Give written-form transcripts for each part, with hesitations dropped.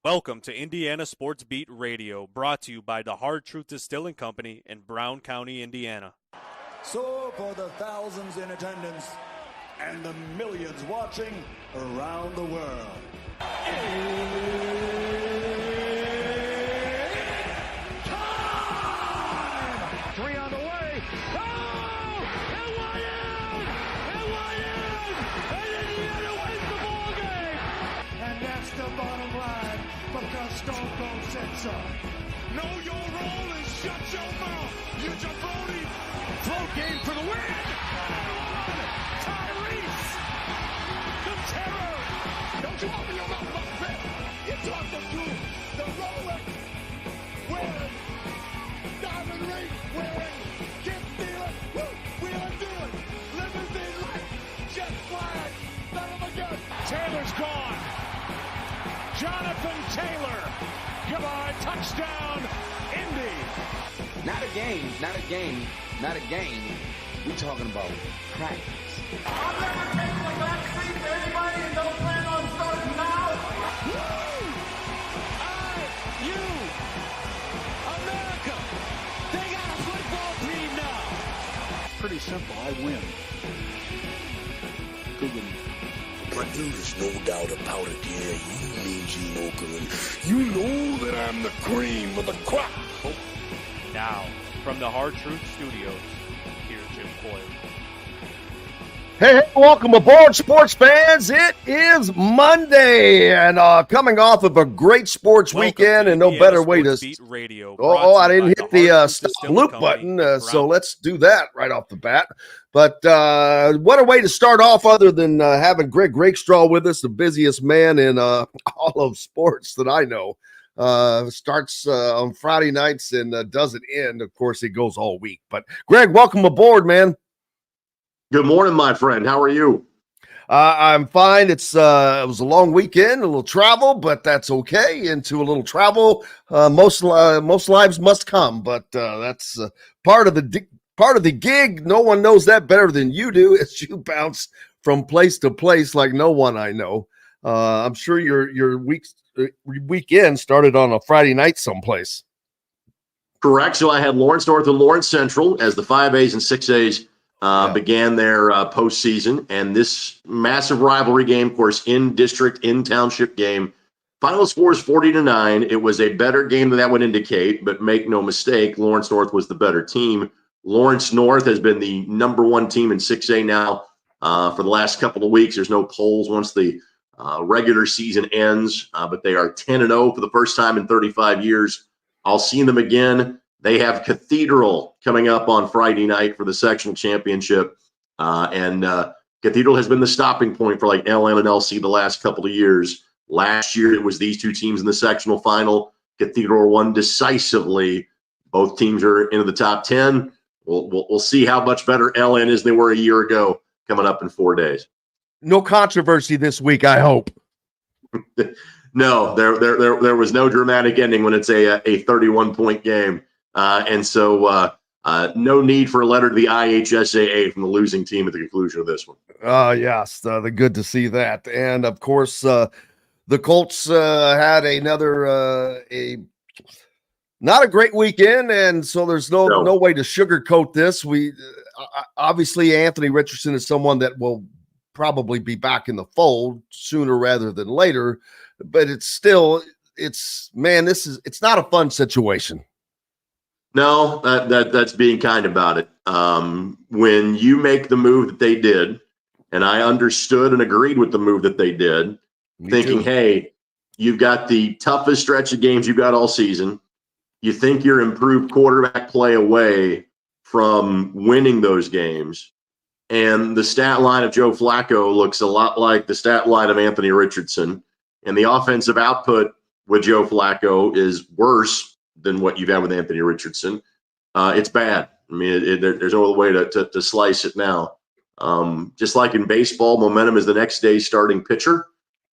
Welcome to Indiana Sports Beat Radio, brought to you by the Hard Truth Distilling Company in Brown County, Indiana. So for the thousands in attendance and the millions watching around the world, it's time! 3 on the way. Oh! It went in! It went in! And Indiana wins the ball game! And that's the bottom line because Stone Cold said so. Know your role and shut your mouth! You jabroni! Float game for the win! Tyrese! The terror! Don't you open your mouth about that! You talk them through the Rolex wearing, diamond ring wearing, gift dealer, wheeling dealing, limousine light, jet flag, son of a gun. Taylor's gone. Jonathan Taylor. Goodbye, touchdown, Indy. Not a game, not a game, not a game. We're talking about practice. I'm never taking a back seat to anybody and don't plan on starting now. Woo! I-U, America. They got a football team now. Pretty simple. I win. Google me. But there's no doubt about it, yeah, you mean Gene Okerlund. You know that I'm the cream of the crop. Oh. Now, from the Hard Truth Studios, here's Jim Coyle. Hey, welcome aboard, sports fans. It is Monday, and coming off of a great sports weekend, and no better way to. Radio, I didn't hit the stop loop button, so let's do that right off the bat. But what a way to start off, other than having Greg Rakestraw with us, the busiest man in all of sports that I know. Starts on Friday nights and doesn't end. Of course, it goes all week. But Greg, welcome aboard, man. Good morning, my friend. How are you? I'm fine. It was a long weekend, a little travel, but that's okay. Into a little travel, most lives must come, but that's part of the gig. No one knows that better than you do, as you bounce from place to place like no one I know. I'm sure your weekend started on a Friday night someplace. Correct. So I had Lawrence North and Lawrence Central as the 5As and 6As began their postseason, and this massive rivalry game, of course, in district, in township game. Final score is 40-9. It was a better game than that would indicate, but make no mistake, Lawrence North was the better team. Lawrence North has been the number one team in 6A now for the last couple of weeks. There's no polls once the regular season ends, but they are 10-0 for the first time in 35 years. I'll see them again. They have Cathedral coming up on Friday night for the sectional championship. And Cathedral has been the stopping point for like LN and LC the last couple of years. Last year, it was these two teams in the sectional final. Cathedral won decisively. Both teams are into the top 10. We'll see how much better LN is than they were a year ago coming up in 4 days. No controversy this week, I hope. No, there was no dramatic ending when it's a 31-point game. And so no need for a letter to the IHSAA from the losing team at the conclusion of this one. Yes, the good to see that. And, of course, the Colts had another not a great weekend, and so there's no way to sugarcoat this. We obviously, Anthony Richardson is someone that will probably be back in the fold sooner rather than later, but it's not a fun situation. No, that's being kind about it. When you make the move that they did, and I understood and agreed with the move that they did, thinking, hey, you've got the toughest stretch of games you've got all season. You think you're improved quarterback play away from winning those games. And the stat line of Joe Flacco looks a lot like the stat line of Anthony Richardson. And the offensive output with Joe Flacco is worse than what you've had with Anthony Richardson. It's bad. I mean, there's no other way to slice it now. Just like in baseball, momentum is the next day's starting pitcher.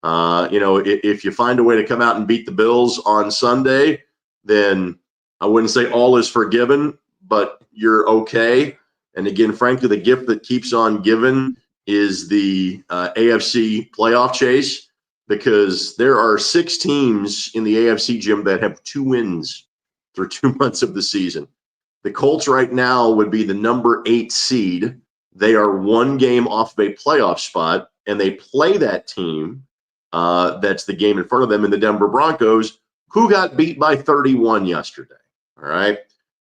If you find a way to come out and beat the Bills on Sunday, then I wouldn't say all is forgiven, but you're okay. And again, frankly, the gift that keeps on giving is the AFC playoff chase. because there are 6 teams in the AFC, Jim, that have 2 wins through 2 months of the season. The Colts right now would be the number 8 seed. They are 1 game off of a playoff spot, and they play that team. That's the game in front of them in the Denver Broncos, who got beat by 31 yesterday. All right.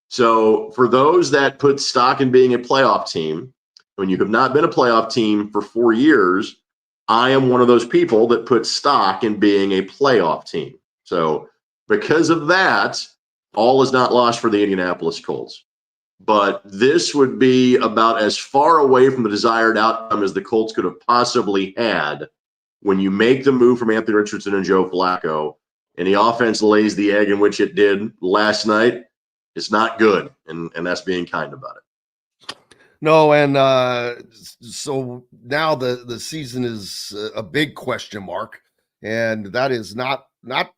So for those that put stock in being a playoff team, when you have not been a playoff team for 4 years, I am one of those people that put stock in being a playoff team. So because of that, all is not lost for the Indianapolis Colts. But this would be about as far away from the desired outcome as the Colts could have possibly had when you make the move from Anthony Richardson and Joe Flacco, and the offense lays the egg in which it did last night. It's not good, and that's being kind about it. No, and so now the season is a big question mark, and that is not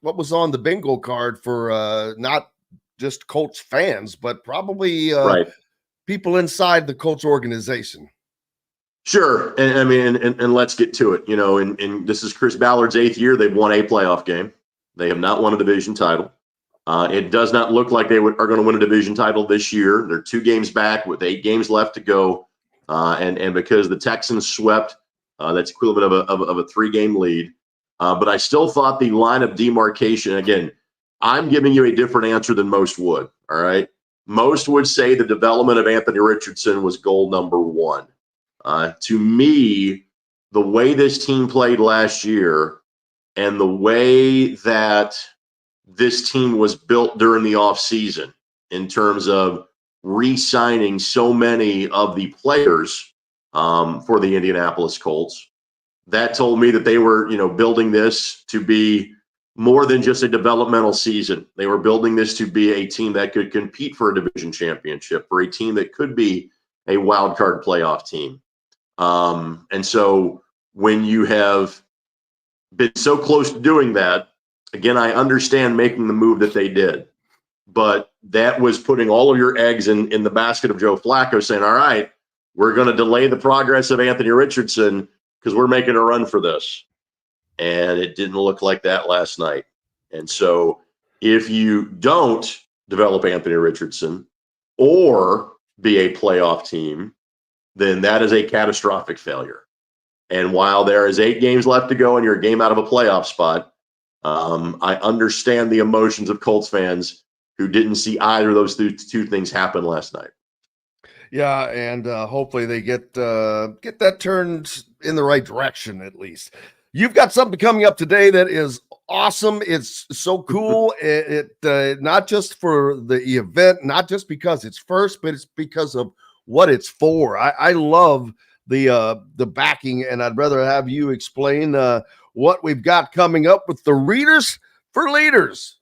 what was on the bingo card for not just Colts fans, but probably right. people inside the Colts organization. Sure, and I mean, and let's get to it. You know, and this is Chris Ballard's 8th year. They've won a playoff game. They have not won a division title. It does not look like they are going to win a division title this year. They're 2 games back with 8 games left to go. And because the Texans swept, that's equivalent of a 3-game lead. But I still thought the line of demarcation, again, I'm giving you a different answer than most would. All right. Most would say the development of Anthony Richardson was goal number 1. To me, the way this team played last year and the way that this team was built during the offseason in terms of re-signing so many of the players for the Indianapolis Colts, that told me that they were, building this to be more than just a developmental season. They were building this to be a team that could compete for a division championship, for a team that could be a wild card playoff team. And so when you have been so close to doing that, again, I understand making the move that they did, but that was putting all of your eggs in the basket of Joe Flacco, saying, all right, we're going to delay the progress of Anthony Richardson because we're making a run for this. And it didn't look like that last night. And so if you don't develop Anthony Richardson or be a playoff team, then that is a catastrophic failure. And while there is 8 games left to go and you're a game out of a playoff spot, I understand the emotions of Colts fans who didn't see either of those 2 things happen last night. Yeah, and hopefully they get that turned in the right direction at least. You've got something coming up today that is awesome. It's so cool. It not just for the event, not just because it's first, but it's because of what it's for. I love the backing, and I'd rather have you explain what we've got coming up with the Readers for Leaders.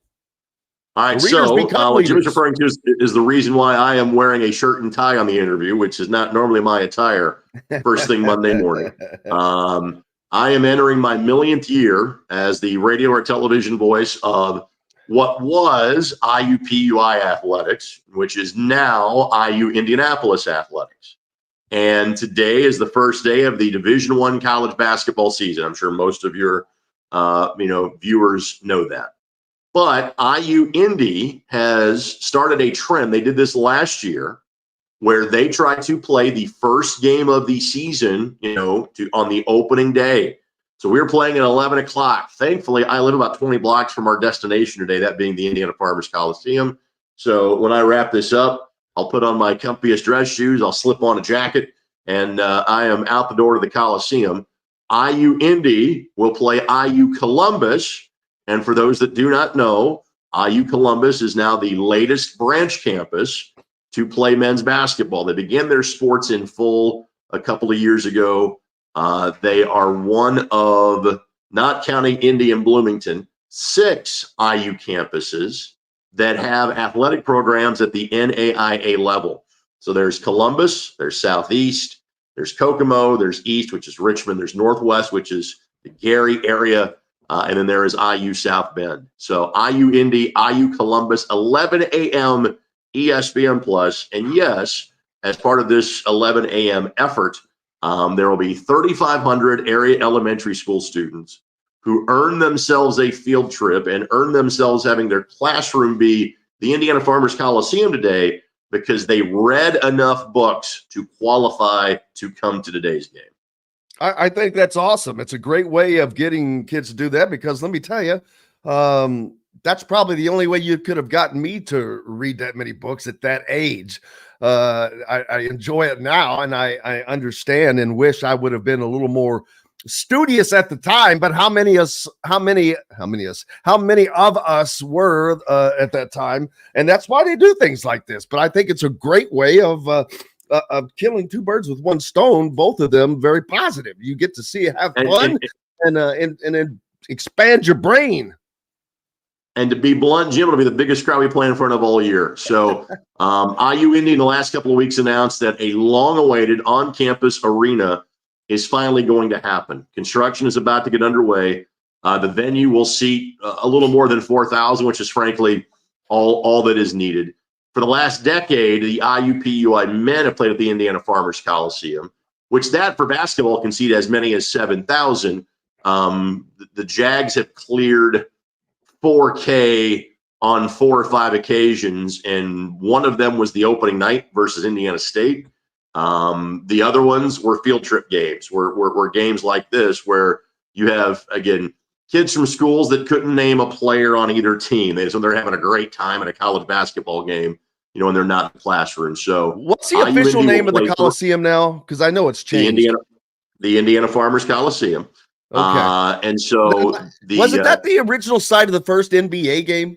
All right, so what Jim's referring to is the reason why I am wearing a shirt and tie on the interview, which is not normally my attire first thing Monday morning. I am entering my 1,000,000th year as the radio or television voice of what was IUPUI Athletics, which is now IU Indianapolis Athletics. And today is the first day of the Division I college basketball season. I'm sure most of your viewers know that. But IU Indy has started a trend. They did this last year where they tried to play the first game of the season, on the opening day. So we were playing at 11 o'clock. Thankfully, I live about 20 blocks from our destination today, that being the Indiana Farmers Coliseum. So when I wrap this up, I'll put on my comfiest dress shoes, I'll slip on a jacket, and I am out the door to the Coliseum. IU Indy will play IU Columbus. And for those that do not know, IU Columbus is now the latest branch campus to play men's basketball. They began their sports in full a couple of years ago. They are one of, not counting Indy and Bloomington, 6 IU campuses that have athletic programs at the NAIA level. So there's Columbus, there's Southeast, there's Kokomo, there's East, which is Richmond, there's Northwest, which is the Gary area, and then there is IU South Bend. So IU Indy, IU Columbus, 11 a.m. ESPN Plus. And yes, as part of this 11 a.m. effort, there will be 3,500 area elementary school students who earned themselves a field trip and earned themselves having their classroom be the Indiana Farmers Coliseum today because they read enough books to qualify to come to today's game. I think that's awesome. It's a great way of getting kids to do that because let me tell you, that's probably the only way you could have gotten me to read that many books at that age. I enjoy it now, and I understand and wish I would have been a little more studious at the time. But how many of us were at that time? And that's why they do things like this. But I think it's a great way of killing two birds with one stone. Both of them very positive. You get to see it, have fun, and expand your brain. And to be blunt, Jim, it'll be the biggest crowd we play in front of all year. So IU Indy in the last couple of weeks announced that a long-awaited on-campus arena is finally going to happen. Construction is about to get underway. The venue will seat a little more than 4,000, which is frankly all that is needed. For the last decade, the IUPUI men have played at the Indiana Farmers Coliseum, which that for basketball can seat as many as 7,000. The Jags have cleared 4K on 4 or 5 occasions, and one of them was the opening night versus Indiana State. The other ones were field trip games, were games like this where you have, again, kids from schools that couldn't name a player on either team. So they're having a great time at a college basketball game, when they're not in the classroom. So what's the official name of the Coliseum now? Because I know it's changed. The Indiana Farmers Coliseum. Okay. And so wasn't that the original site of the first NBA game?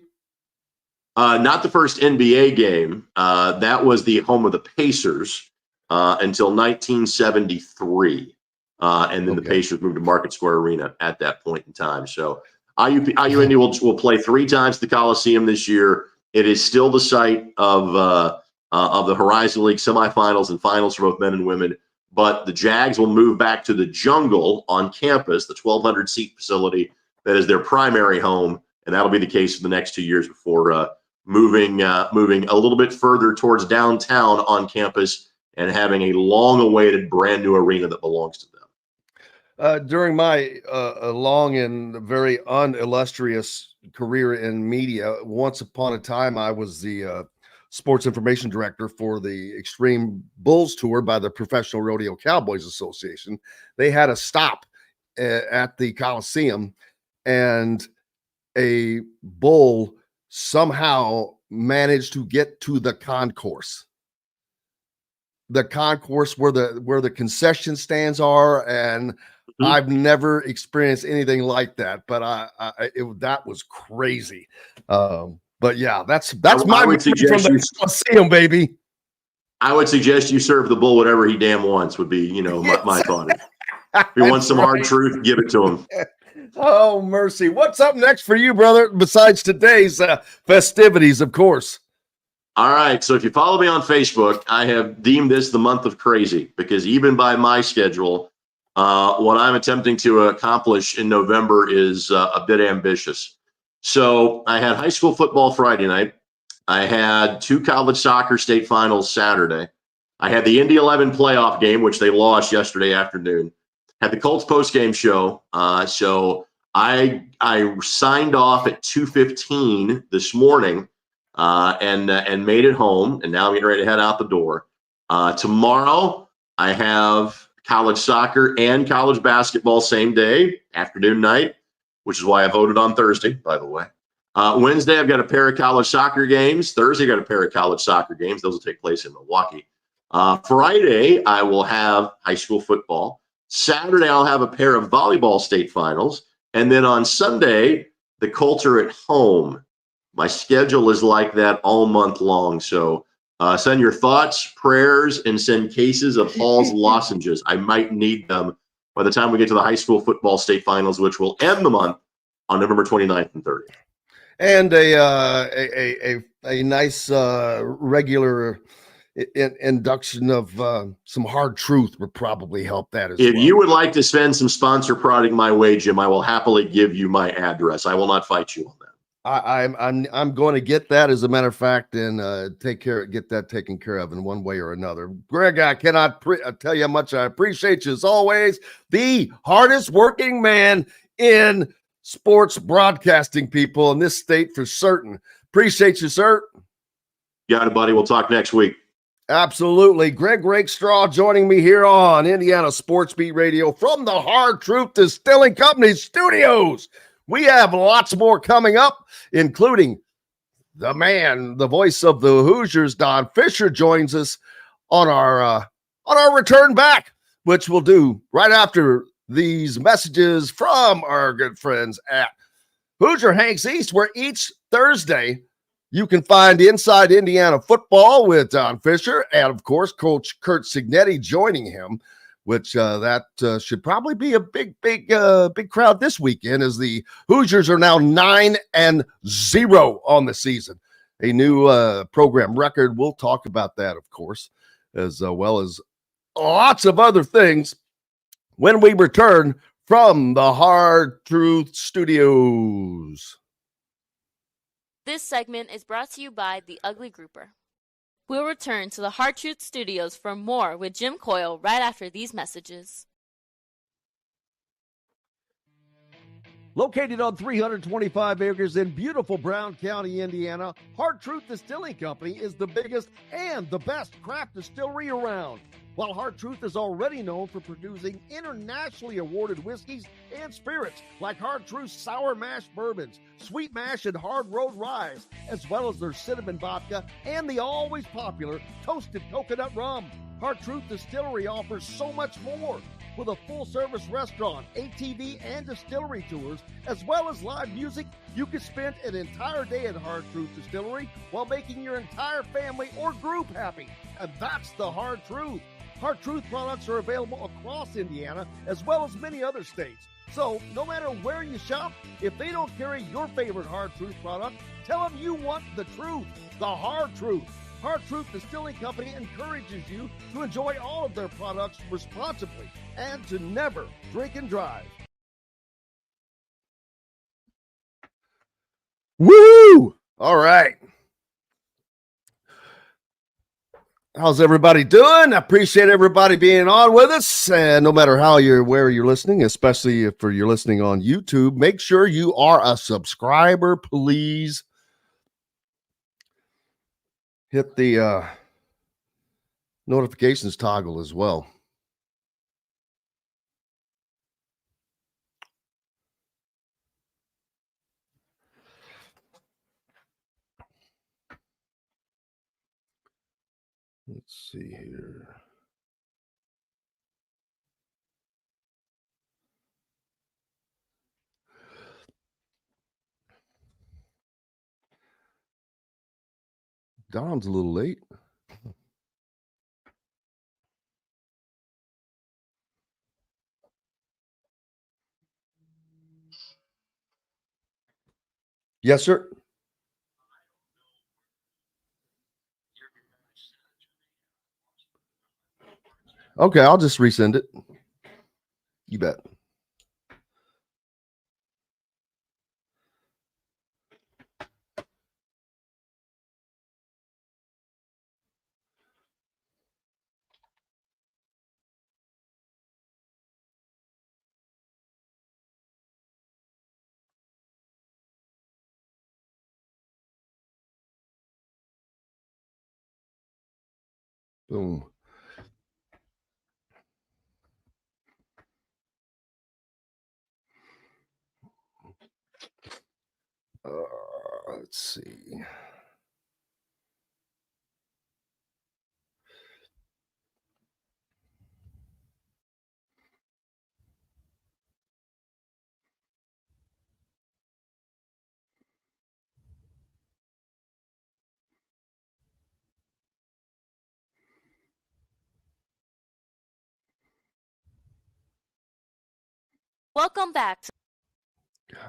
Not the first NBA game. That was the home of the Pacers until 1973. And then the Pacers moved to Market Square Arena at that point in time. So IU Indy will play 3 times at the Coliseum this year. It is still the site of the Horizon League semifinals and finals for both men and women. But the Jags will move back to the Jungle on campus, the 1,200-seat facility that is their primary home, and that'll be the case for the next 2 years before moving a little bit further towards downtown on campus and having a long-awaited brand new arena that belongs to them. During my long and very unillustrious career in media, once upon a time I was the sports information director for the Extreme Bulls Tour by the Professional Rodeo Cowboys Association. They had a stop at the Coliseum, and a bull somehow managed to get to the concourse. The concourse where the concession stands are, and I've never experienced anything like that. But that was crazy. But yeah, that's my from the Coliseum, baby. I would suggest you serve the bull whatever he damn wants. Would be my thought. If he wants some hard truth, give it to him. Oh mercy! What's up next for you, brother? Besides today's festivities, of course. All right. So if you follow me on Facebook, I have deemed this the month of crazy because even by my schedule, what I'm attempting to accomplish in November is a bit ambitious. So I had high school football Friday night. I had 2 college soccer state finals Saturday. I had the Indy 11 playoff game, which they lost yesterday afternoon. Had the Colts postgame show. So I signed off at 2:15 this morning and made it home. And now I'm getting ready to head out the door. Tomorrow I have college soccer and college basketball same day, afternoon night, which is why I voted on Thursday, by the way. Wednesday, I've got a pair of college soccer games. Thursday, I've got a pair of college soccer games. Those will take place in Milwaukee. Friday, I will have high school football. Saturday, I'll have a pair of volleyball state finals. And then on Sunday, the Colts are at home. My schedule is like that all month long. So send your thoughts, prayers, and send cases of Hall's lozenges. I might need them by the time we get to the high school football state finals, which will end the month on November 29th and 30th. And a nice regular induction of some hard truth would probably help that as well. If you would like to send some sponsor prodding my way, Jim, I will happily give you my address. I will not fight you on that. I'm going to get that, as a matter of fact, and get that taken care of in one way or another. Greg, I cannot tell you how much I appreciate you as always. The hardest working man in sports broadcasting people in this state for certain. Appreciate you, sir. Got it, buddy. We'll talk next week. Absolutely. Greg Rakestraw joining me here on Indiana Sports Beat Radio from the Hard Truth Distilling Company studios. We have lots more coming up, including the man, the voice of the Hoosiers, Don Fischer, joins us on our return back, which we'll do right after these messages from our good friends at Hoosier Hanks East, where each Thursday you can find Inside Indiana Football with Don Fischer and, of course, Coach Kurt Signetti joining him, which that should probably be a big crowd this weekend, as the Hoosiers are now 9-0 on the season. A new program record. We'll talk about that, of course, as well as lots of other things when we return from the Hard Truth Studios. This segment is brought to you by The Ugly Grouper. We'll return to the Hard Truth Studios for more with Jim Coyle right after these messages. Located on 325 acres in beautiful Brown County, Indiana, Hard Truth Distilling Company is the biggest and the best craft distillery around. While Hard Truth is already known for producing internationally awarded whiskeys and spirits like Hard Truth Sour Mash Bourbons, Sweet Mash, and Hard Road Ryes, as well as their cinnamon vodka and the always popular Toasted Coconut Rum. Hard Truth Distillery offers so much more. With a full-service restaurant, ATV, and distillery tours, as well as live music, you can spend an entire day at Hard Truth Distillery while making your entire family or group happy. And that's the Hard Truth. Hard Truth products are available across Indiana, as well as many other states. So, no matter where you shop, if they don't carry your favorite Hard Truth product, tell them you want the truth, the Hard Truth. Hard Truth Distilling Company encourages you to enjoy all of their products responsibly and to never drink and drive. Woo! All right. How's everybody doing? I appreciate everybody being on with us. And no matter where you're listening, especially if you're listening on YouTube, make sure you are a subscriber, please. Hit the notifications toggle as well. Let's see here. Don's a little late. Yes, sir. Okay, I'll just resend it. You bet. Boom. Let's see. Welcome back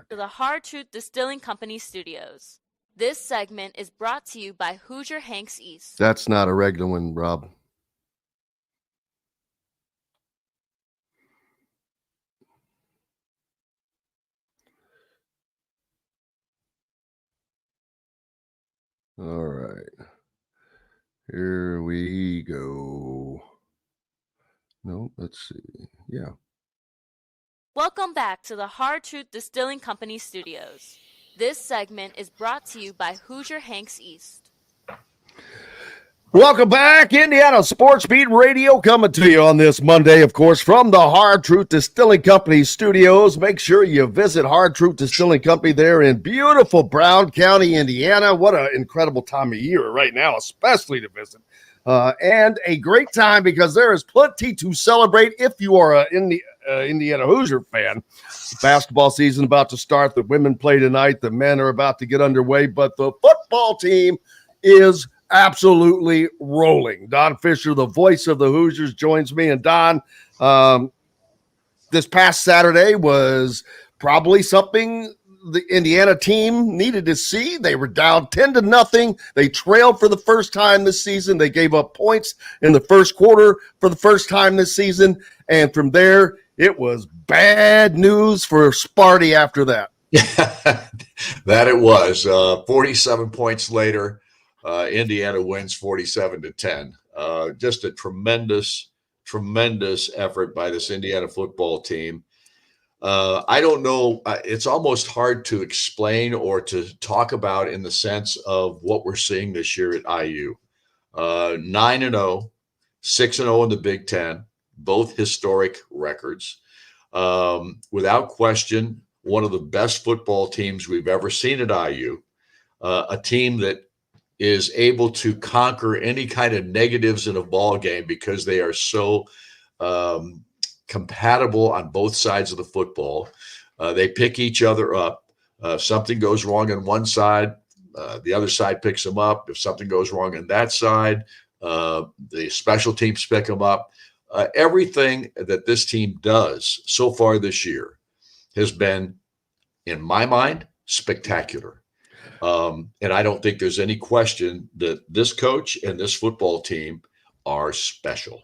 to the Hard Truth Distilling Company studios. This segment is brought to you by Hoosier Hanks East. That's not a regular one, Rob. All right. Here we go. No, let's see. Yeah. Welcome back to the Hard Truth Distilling Company studios. This segment is brought to you by Hoosier Hanks East. Welcome back, Indiana Sports Beat Radio, coming to you on this Monday, of course, from the Hard Truth Distilling Company studios. Make sure you visit Hard Truth Distilling Company there in beautiful Brown County, Indiana. What an incredible time of year right now, especially to visit. And a great time because there is plenty to celebrate if you are an Indiana Hoosier fan. Basketball season about to start. The women play tonight. The men are about to get underway, but the football team is absolutely rolling. Don Fischer, the voice of the Hoosiers, joins me. And Don, this past Saturday was probably something the Indiana team needed to see. They were down 10-0. They trailed for the first time this season. They gave up points in the first quarter for the first time this season. And from there, it was bad news for Sparty after that. That it was. 47 points later, Indiana wins 47-10. Just a tremendous effort by this Indiana football team. I don't know. It's almost hard to explain or to talk about in the sense of what we're seeing this year at IU. 9-0, 6-0 in the Big Ten, both historic records. Without question, one of the best football teams we've ever seen at IU. A team that is able to conquer any kind of negatives in a ball game because they are so compatible on both sides of the football. They pick each other up. If something goes wrong on one side, the other side picks them up. If something goes wrong on that side, the special teams pick them up. Everything that this team does so far this year has been, in my mind, spectacular. And I don't think there's any question that this coach and this football team are special.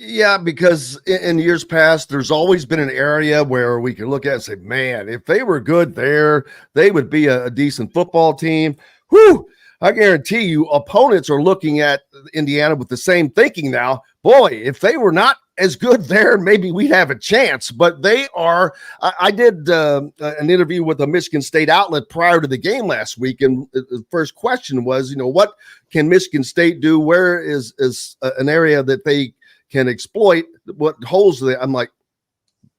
Yeah, because in years past, there's always been an area where we can look at and say, man, if they were good there, they would be a decent football team. Whew, I guarantee you opponents are looking at Indiana with the same thinking now. Boy, if they were not as good there, maybe we'd have a chance. But they are. I did an interview with a Michigan State outlet prior to the game last week, and the first question was, what can Michigan State do? Where is an area that they can exploit? What holes are they? I'm like,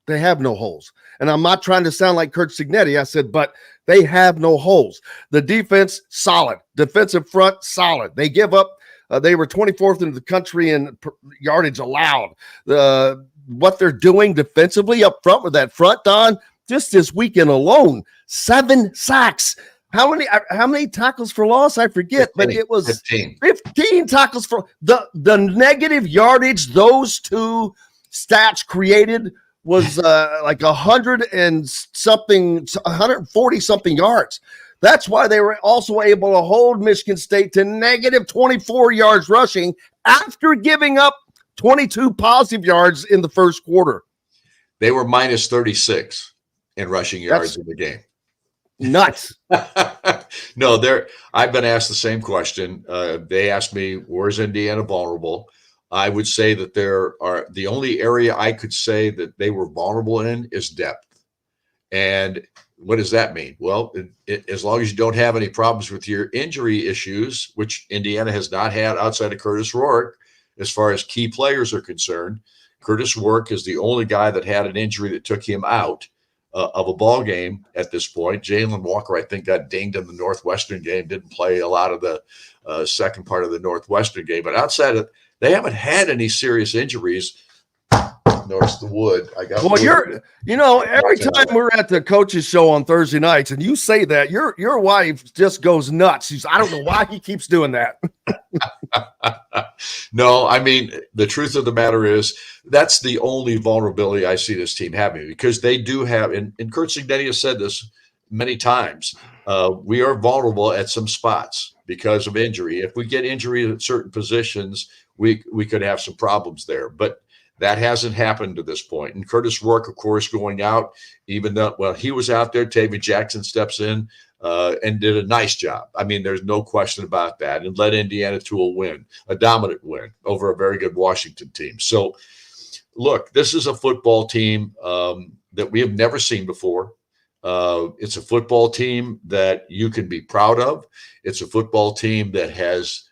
they have no holes. And I'm not trying to sound like Kurt Signetti. I said, but they have no holes. The defense, solid. Defensive front, solid. They give up. They were 24th in the country in yardage allowed. What they're doing defensively up front with that front, Don, just this weekend alone, 7 sacks. How many tackles for loss? I forget, 15, but it was 15 tackles for the negative yardage those two stats created was like 140 something yards. That's why they were also able to hold Michigan State to negative 24 yards rushing after giving up 22 positive yards in the first quarter. They were minus 36 in rushing yards in the game. Nuts. No, I've been asked the same question. They asked me, where's Indiana vulnerable? I would say that the only area I could say that they were vulnerable in is depth. And what does that mean? Well, as long as you don't have any problems with your injury issues, which Indiana has not had outside of Curtis Rourke, as far as key players are concerned. Curtis Rourke is the only guy that had an injury that took him out of a ball game at this point. Jalen Walker, I think, got dinged in the Northwestern game, didn't play a lot of the second part of the Northwestern game. But outside of, they haven't had any serious injuries. Notice the wood. Every time we're at the coaches show on Thursday nights and you say that, your wife just goes nuts. I don't know why he keeps doing that. No, I mean, the truth of the matter is that's the only vulnerability I see this team having, because they do have, and Kurt Signetti has said this many times, we are vulnerable at some spots because of injury. If we get injury at certain positions, we could have some problems there. But that hasn't happened to this point. And Curtis Rourke, of course, going out, even though, he was out there, Tavy Jackson steps in and did a nice job. I mean, there's no question about that, and led Indiana to a dominant win over a very good Washington team. So look, this is a football team that we have never seen before. It's a football team that you can be proud of. It's a football team that has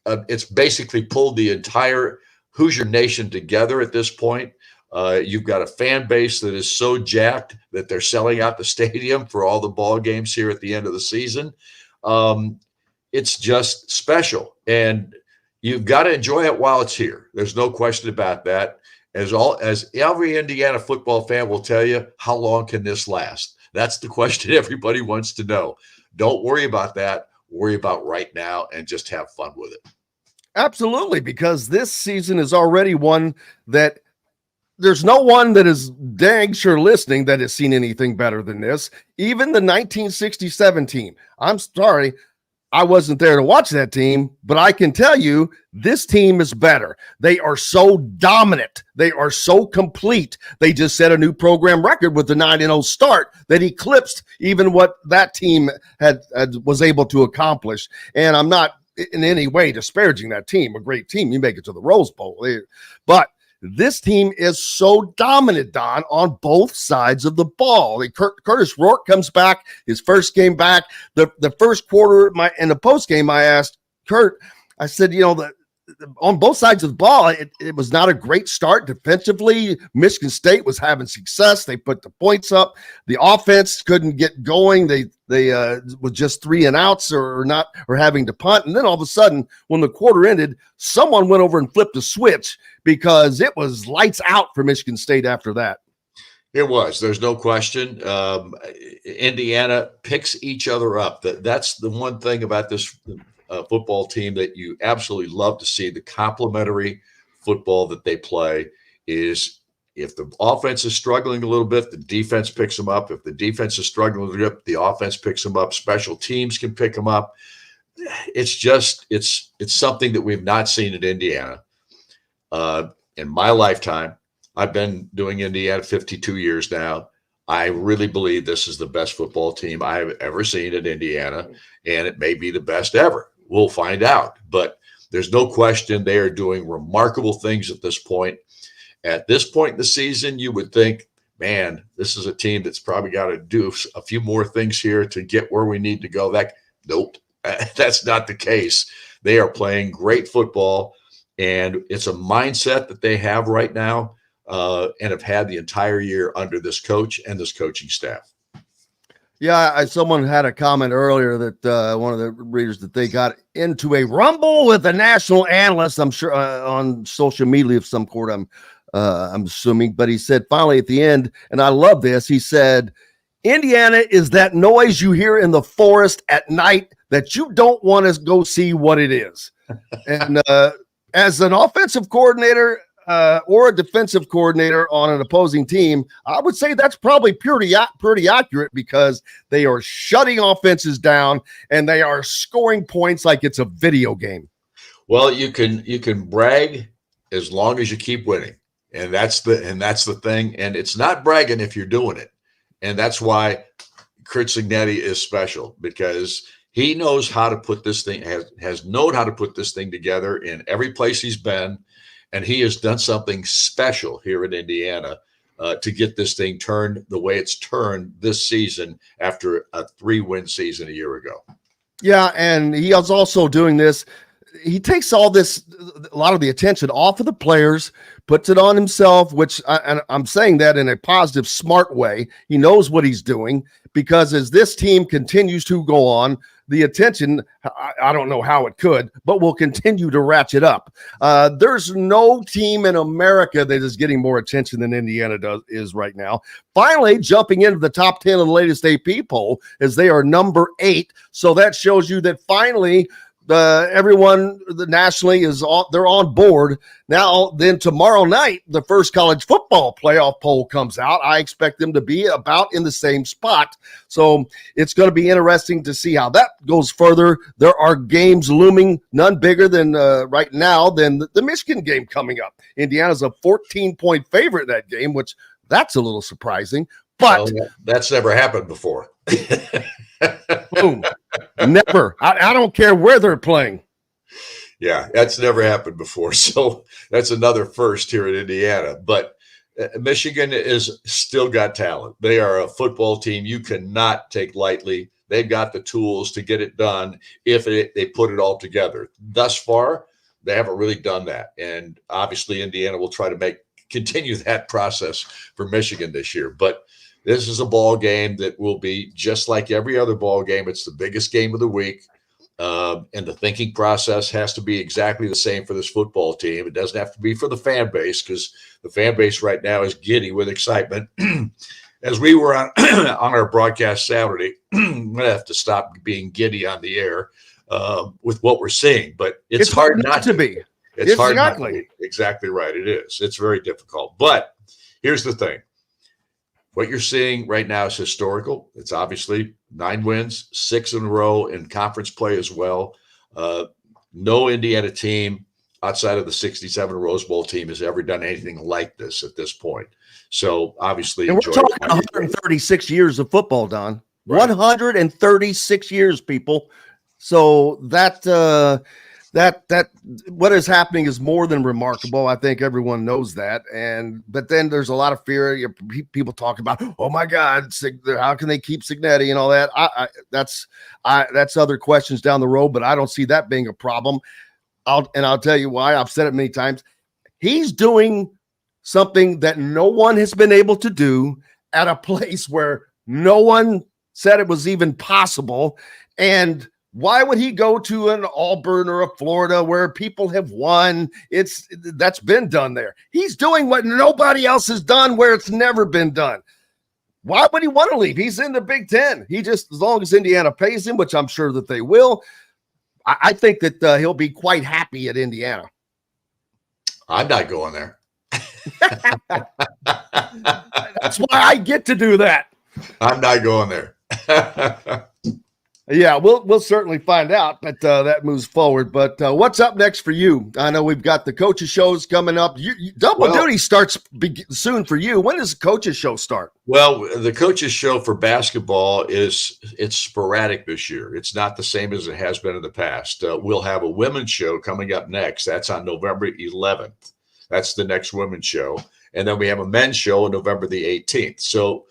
it's basically pulled the entire Hoosier Nation together at this point. You've got a fan base that is so jacked that they're selling out the stadium for all the ball games here at the end of the season. It's just special, and you've got to enjoy it while it's here. There's no question about that. As every Indiana football fan will tell you, how long can this last? That's the question everybody wants to know. Don't worry about that. Worry about right now and just have fun with it. Absolutely, because this season is already one that there's no one that is dang sure listening that has seen anything better than this. Even the 1967 team. I'm sorry, I wasn't there to watch that team, but I can tell you this team is better. They are so dominant. They are so complete. They just set a new program record with the 9-0 start that eclipsed even what that team was able to accomplish. And I'm not in any way disparaging that team. A great team. You make it to the Rose Bowl. But this team is so dominant, Don, on both sides of the ball. Curtis Rourke comes back, his first game back. The first quarter, in the post game, I asked Kurt, I said, on both sides of the ball, it was not a great start defensively. Michigan State was having success. They put the points up. The offense couldn't get going. They were just 3 and outs or having to punt. And then all of a sudden, when the quarter ended, someone went over and flipped a switch because it was lights out for Michigan State after that. It was. There's no question. Indiana picks each other up. That's the one thing about this football team that you absolutely love to see. The complementary football that they play is, if the offense is struggling a little bit, the defense picks them up. If the defense is struggling a little bit, the offense picks them up. Special teams can pick them up. It's just it's something that we've not seen at Indiana in my lifetime. I've been doing Indiana 52 years now. I really believe this is the best football team I have ever seen at Indiana, and it may be the best ever. We'll find out. But there's no question they are doing remarkable things at this point. At this point in the season, you would think, man, this is a team that's probably got to do a few more things here to get where we need to go. Nope, that's not the case. They are playing great football, and it's a mindset that they have right now and have had the entire year under this coach and this coaching staff. Yeah, someone had a comment earlier that one of the readers that they got into a rumble with a national analyst, I'm sure on social media of some sort, I'm assuming, but he said finally at the end, and I love this, he said, Indiana is that noise you hear in the forest at night that you don't want to go see what it is. And as an offensive coordinator or a defensive coordinator on an opposing team, I would say that's probably pretty accurate, because they are shutting offenses down and they are scoring points like it's a video game. Well, you can brag as long as you keep winning. And that's the thing. And it's not bragging if you're doing it. And that's why Curt Cignetti is special, because he knows how to put this thing, has known how to put this thing together in every place he's been. And he has done something special here in Indiana to get this thing turned the way it's turned this season after a 3-win season a year ago. Yeah, and he is also doing this. He takes a lot of the attention off of the players, puts it on himself, which I'm saying that in a positive, smart way. He knows what he's doing, because as this team continues to go on, the attention, I don't know how it could, but will continue to ratchet up. There's no team in America that is getting more attention than Indiana is right now. Finally, jumping into the top 10 of the latest AP poll, as they are number 8. So that shows you that finally everyone nationally they're on board. Now, then tomorrow night, the first college football playoff poll comes out. I expect them to be about in the same spot. So it's going to be interesting to see how that goes further. There are games looming, none bigger than right now than the Michigan game coming up. Indiana's a 14-point favorite in that game, which that's a little surprising. But that's never happened before. Boom. Never. I don't care where they're playing. Yeah, that's never happened before. So that's another first here in Indiana. But Michigan is still got talent. They are a football team you cannot take lightly. They've got the tools to get it done if they put it all together. Thus far, they haven't really done that. And obviously, Indiana will try to continue that process for Michigan this year. But this is a ball game that will be just like every other ball game. It's the biggest game of the week. And the thinking process has to be exactly the same for this football team. It doesn't have to be for the fan base, because the fan base right now is giddy with excitement. As we were on our broadcast Saturday, I'm going to have to stop being giddy on the air with what we're seeing. But it's hard not to be. It's hard not to be. Exactly right. It is. It's very difficult. But here's the thing. What you're seeing right now is historical. It's obviously 9 wins, 6 in a row in conference play as well. No Indiana team outside of the 67 Rose Bowl team has ever done anything like this at this point. So obviously, and we're talking 136 years of football, Don. Right. 136 years, people. So that what is happening is more than remarkable. I think everyone knows that. But then there's a lot of fear. People talk about, oh my God, how can they keep Cignetti and all that? That's other questions down the road, but I don't see that being a problem. I'll tell you why. I've said it many times. He's doing something that no one has been able to do at a place where no one said it was even possible. And why would he go to an Auburn or a Florida where people have won? That's been done there. He's doing what nobody else has done where it's never been done. Why would he want to leave? He's in the Big Ten. As long as Indiana pays him, which I'm sure that they will, I think that he'll be quite happy at Indiana. I'm not going there. That's why I get to do that. I'm not going there. Yeah, we'll certainly find out, but that moves forward. But what's up next for you? I know we've got the coaches shows coming up. Double duty starts soon for you. When does the coaches show start? Well, the coaches show for basketball it's sporadic this year. It's not the same as it has been in the past. We'll have a women's show coming up next. That's on November 11th. That's the next women's show. And then we have a men's show on November the 18th. So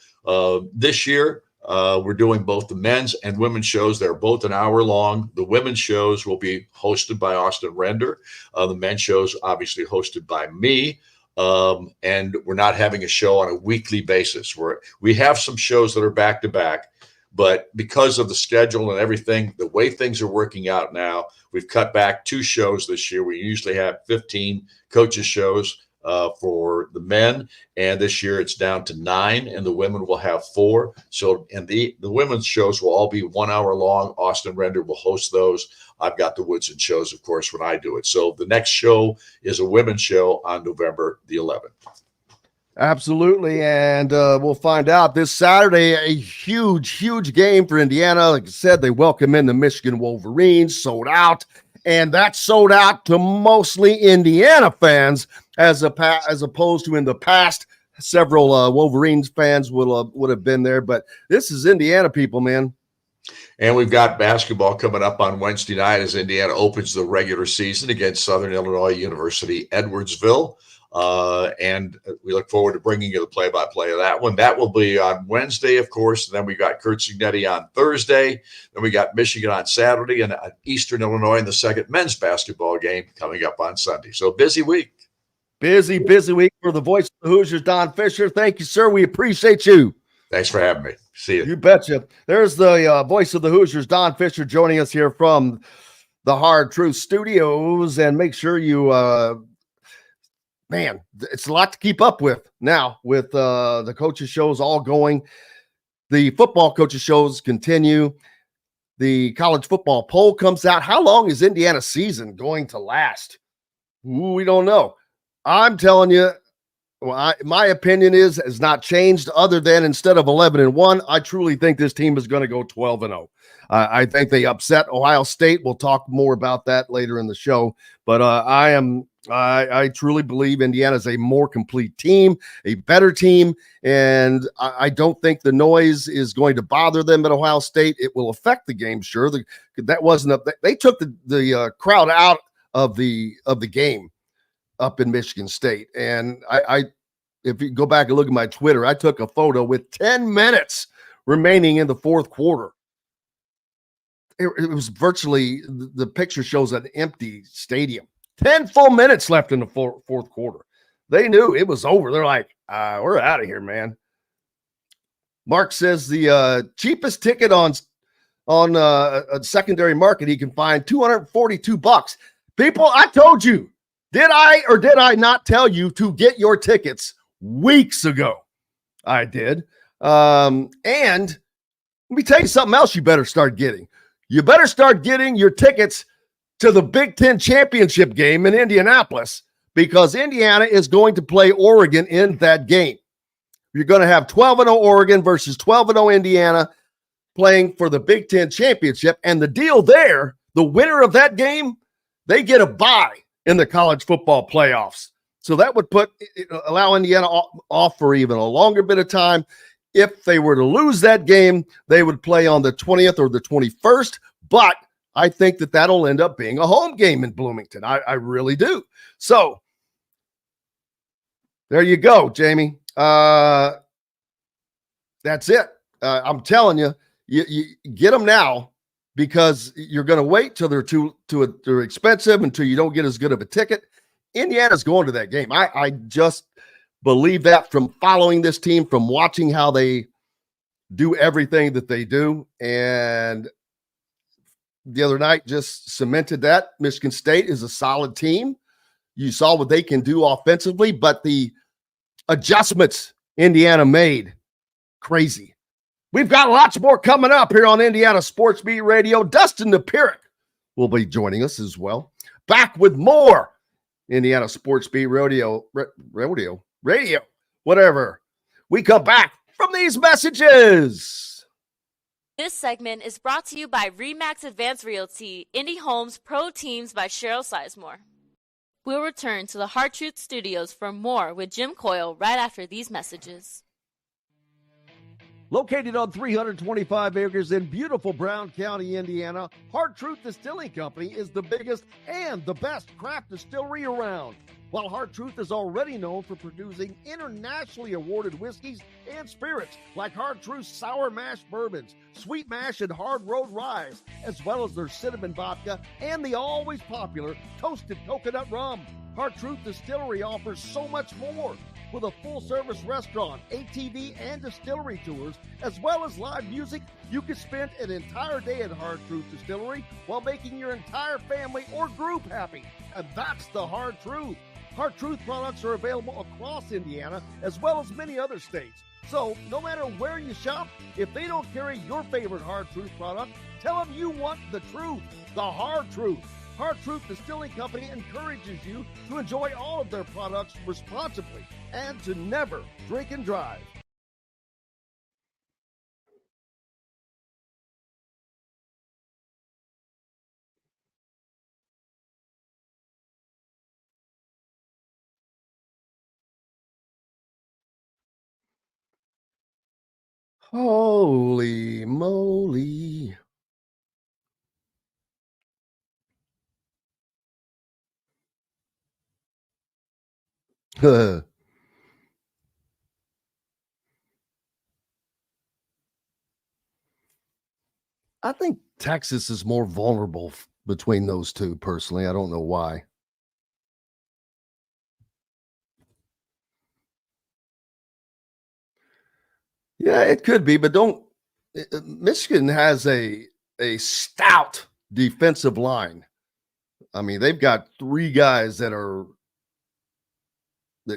this year, we're doing both the men's and women's shows. They're both an hour long. The women's shows will be hosted by Austin Render. The men's shows obviously hosted by me. And we're not having a show on a weekly basis. We have some shows that are back to back, but because of the schedule and everything, the way things are working out now, we've cut back 2 shows this year. We usually have 15 coaches shows for the men, and this year it's down to 9, and the women will have 4. So, and the women's shows will all be 1 hour long. Austin Render will host those. I've got the Woodson shows, of course, when I do it. So the next show is a women's show on November the 11th. Absolutely, and we'll find out this Saturday. A huge game for Indiana. Like I said, they welcome in the Michigan Wolverines, sold out. And that's sold out to mostly Indiana fans, as opposed to in the past, several Wolverines fans would have been there. But this is Indiana people, man. And we've got basketball coming up on Wednesday night as Indiana opens the regular season against Southern Illinois University Edwardsville. And we look forward to bringing you the play-by-play of that one. That will be on Wednesday, of course. And then we got Kurt Cignetti on Thursday. Then we got Michigan on Saturday and Eastern Illinois in the second men's basketball game coming up on Sunday. So busy week. Busy week for the voice of the Hoosiers, Don Fischer. Thank you, sir. We appreciate you. Thanks for having me. See you. You betcha. There's the voice of the Hoosiers, Don Fischer, joining us here from the Hard Truth Studios. And make sure you man, it's a lot to keep up with now with the coaches shows all going. The football coaches shows continue. The college football poll comes out. How long is Indiana's season going to last? We don't know. I'm telling you, my opinion has not changed other than instead of 11-1, I truly think this team is going to go 12-0. I think they upset Ohio State. We'll talk more about that later in the show. But I truly believe Indiana is a more complete team, a better team, and I don't think the noise is going to bother them at Ohio State. It will affect the game, sure. That wasn't they took the crowd out of the game up in Michigan State. And I if you go back and look at my Twitter, I took a photo with 10 minutes remaining in the fourth quarter. It was virtually, the picture shows an empty stadium. 10 full minutes left in the fourth quarter. They knew it was over. They're like, we're out of here, man. Mark says the cheapest ticket on a secondary market he can find, $242. People, I told you, did I or did I not tell you to get your tickets weeks ago? I did. And let me tell you something else you better start getting. You better start getting your tickets to the Big Ten championship game in Indianapolis, because Indiana is going to play Oregon in that game. You're going to have 12-0 Oregon versus 12-0 Indiana playing for the Big Ten championship. And the deal there, the winner of that game, they get a bye in the college football playoffs. So that would allow Indiana off for even a longer bit of time. If they were to lose that game, they would play on the 20th or the 21st. But I think that that'll end up being a home game in Bloomington. I really do. So there you go, Jamie. That's it. I'm telling you, you get them now, because you're going to wait till they're expensive, until you don't get as good of a ticket. Indiana's going to that game. I just believe that from following this team, from watching how they do everything that they do. And the other night just cemented that. Michigan State is a solid team. You saw what they can do offensively, but the adjustments Indiana made, crazy. We've got lots more coming up here on Indiana Sports Beat Radio. Dustin Dopirak will be joining us as well. Back with more Indiana Sports Beat Radio, whatever. We come back from these messages. This segment is brought to you by RE/MAX Advanced Realty, Indy Homes Pro Teams by Cheryl Sizemore. We'll return to the Hard Truth Studios for more with Jim Coyle right after these messages. Located on 325 acres in beautiful Brown County, Indiana, Hard Truth Distilling Company is the biggest and the best craft distillery around. While Hard Truth is already known for producing internationally awarded whiskeys and spirits like Hard Truth's Sour Mash Bourbons, Sweet Mash and Hard Road Ryes, as well as their cinnamon vodka and the always popular Toasted Coconut Rum. Hard Truth Distillery offers so much more. With a full-service restaurant, ATV, and distillery tours, as well as live music, you can spend an entire day at Hard Truth Distillery while making your entire family or group happy. And that's the Hard Truth. Hard Truth products are available across Indiana, as well as many other states. So, no matter where you shop, if they don't carry your favorite Hard Truth product, tell them you want the truth, the Hard Truth. Hard Truth Distilling Company encourages you to enjoy all of their products responsibly and to never drink and drive. Holy moly. I think Texas is more vulnerable between those two, personally. I don't know why. Yeah, it could be, but Michigan has a stout defensive line. I mean, they've got three guys that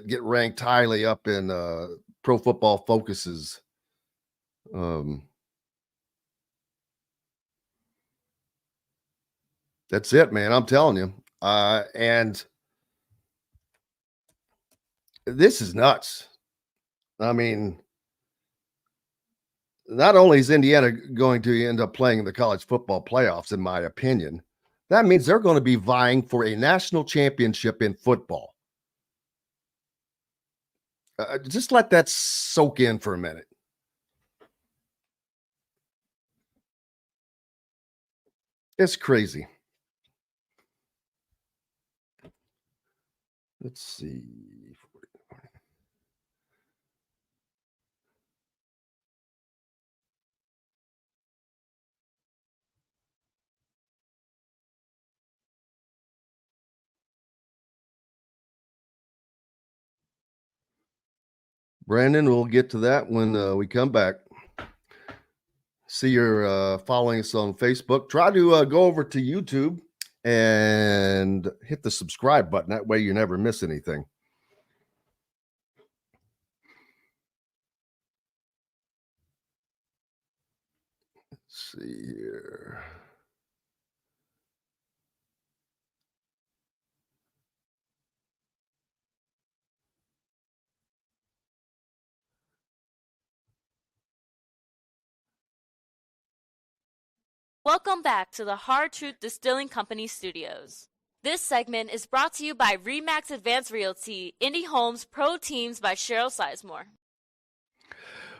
get ranked highly up in Pro Football Focus's that's it, man. I'm telling you. And this is nuts. I mean, not only is Indiana going to end up playing in the college football playoffs, in my opinion, that means they're going to be vying for a national championship in football. Just let that soak in for a minute. It's crazy. Let's see. Brandon, we'll get to that when we come back. See you're following us on Facebook. Try to go over to YouTube and hit the subscribe button. That way you never miss anything. Let's see here. Welcome back to the Hard Truth Distilling Company studios. This segment is brought to you by RE/MAX Advanced Realty, Indy Homes Pro Teams by Cheryl Sizemore.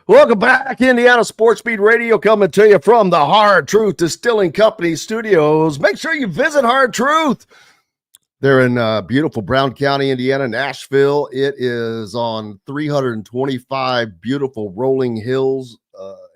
Welcome back, Indiana Sports Beat Radio, coming to you from the Hard Truth Distilling Company studios. Make sure you visit Hard Truth. They're in beautiful Brown County, Indiana, Nashville. It is on 325 beautiful rolling hills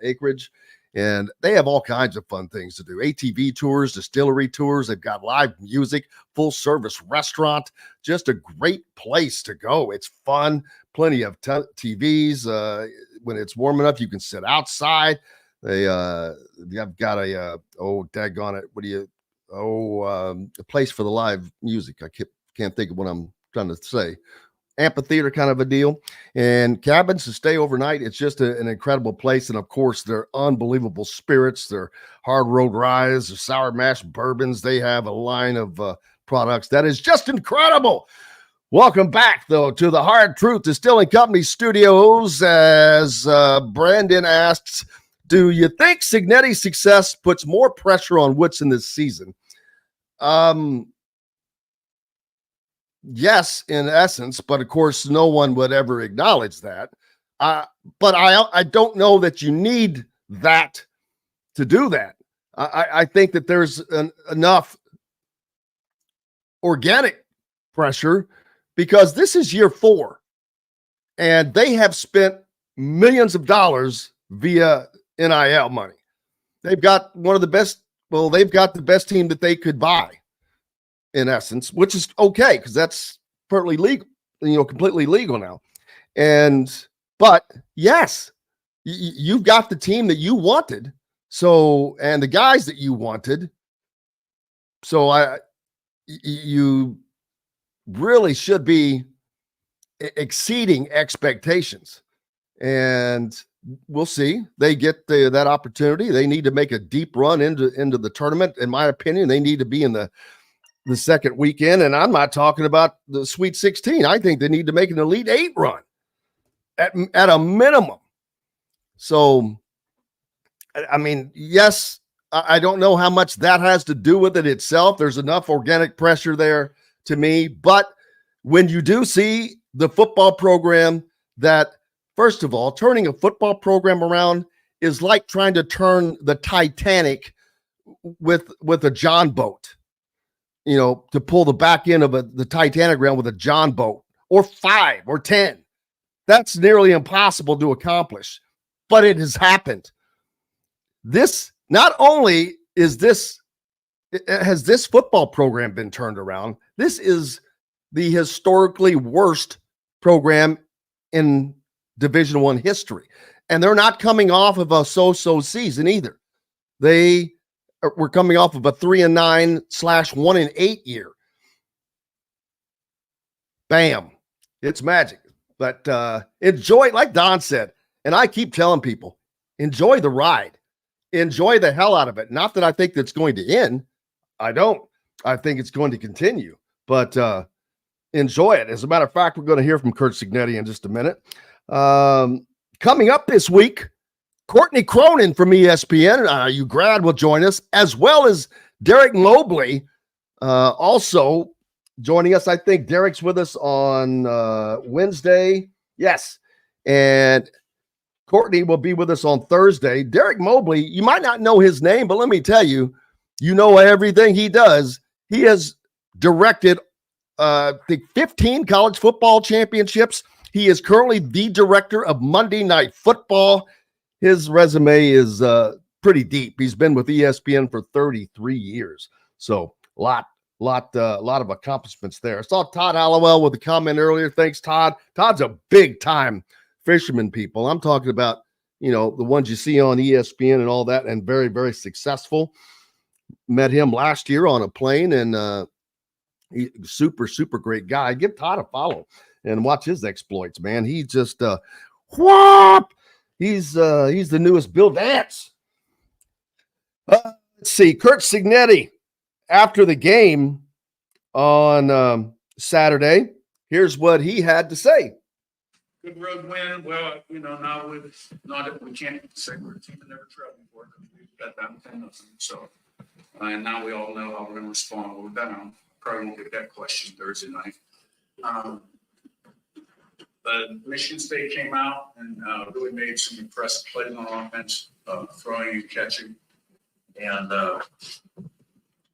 acreage. And they have all kinds of fun things to do. ATV tours, distillery tours. They've got live music, full service restaurant. Just a great place to go. It's fun. Plenty of TVs. When it's warm enough, you can sit outside. They've got a, daggone it. A place for the live music. I can't think of what I'm trying to say. Amphitheater kind of a deal, and cabins to stay overnight. It's just an incredible place. And of course, their unbelievable spirits, their hard road ryes, their sour mash bourbons. They have a line of products that is just incredible. Welcome back, though, to the Hard Truth Distilling Company studios. As Brandon asks, do you think Cignetti's success puts more pressure on Woodson this season? Yes, in essence, but of course, no one would ever acknowledge that. But I don't know that you need that to do that. I think that there's enough organic pressure because this is year 4, and they have spent millions of dollars via NIL money. They've got one of the best. Well, they've got the best team that they could buy, in essence, which is okay because that's perfectly legal, completely legal now. But yes, you've got the team that you wanted, and the guys that you wanted. So you really should be exceeding expectations, and we'll see. They get that opportunity. They need to make a deep run into the tournament. In my opinion, they need to be in the second weekend, and I'm not talking about the Sweet 16. I think they need to make an Elite 8 run at a minimum. So, I mean, yes, I don't know how much that has to do with it itself. There's enough organic pressure there to me. But when you do see the football program that, first of all, turning a football program around is like trying to turn the Titanic with a John boat. To pull the back end of the Titanic around with a John boat or 5 or 10. That's nearly impossible to accomplish, but it has happened. This, not only has this football program been turned around, this is the historically worst program in Division I history. And they're not coming off of a so-so season either. We're coming off of a 3-9/1-8 year. Bam. It's magic. But enjoy, like Don said, and I keep telling people, enjoy the ride. Enjoy the hell out of it. Not that I think that's going to end. I don't. I think it's going to continue. But enjoy it. As a matter of fact, we're going to hear from Curt Cignetti in just a minute. Coming up this week, Courtney Cronin from ESPN, you grad, will join us, as well as Derek Mobley, also joining us. I think Derek's with us on Wednesday. Yes. And Courtney will be with us on Thursday. Derek Mobley, you might not know his name, but let me tell you, you know everything he does. He has directed the 15 college football championships. He is currently the director of Monday Night Football. His resume is pretty deep. He's been with ESPN for 33 years. So a lot of accomplishments there. I saw Todd Hallowell with a comment earlier. Thanks, Todd. Todd's a big time fisherman, people. I'm talking about, the ones you see on ESPN and all that, and very, very successful. Met him last year on a plane, and super, super great guy. Give Todd a follow and watch his exploits, man. He just whoop. He's the newest Bill Dance. Let's see, Kurt Signetti after the game on Saturday. Here's what he had to say. Good road win. Well, now we can't say we're a team that never traveled before because we got down 10-0. So, and now we all know how we're going to respond when we're down. Probably won't get that question Thursday night. But Michigan State came out and really made some impressive plays on offense, throwing and catching. And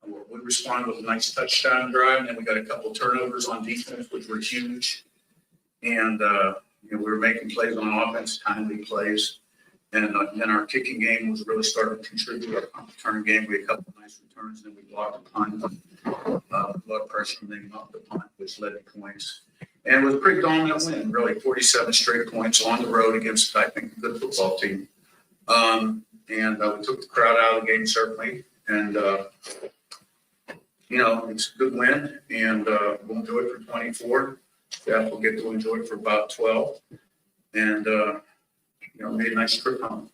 we responded with a nice touchdown drive. And then we got a couple turnovers on defense, which were huge. And, we were making plays on offense, timely plays. And then our kicking game was really starting to contribute. Our punt return game, we had a couple of nice returns. Then we blocked the punt, blood pressure, and then up the punt, which led to points. And it was a pretty dominant win, really, 47 straight points on the road against, I think, a good football team. And we took the crowd out of the game, certainly. And, it's a good win. And we'll enjoy it for 24. Staff will get to enjoy it for about 12. And, made a nice trip home.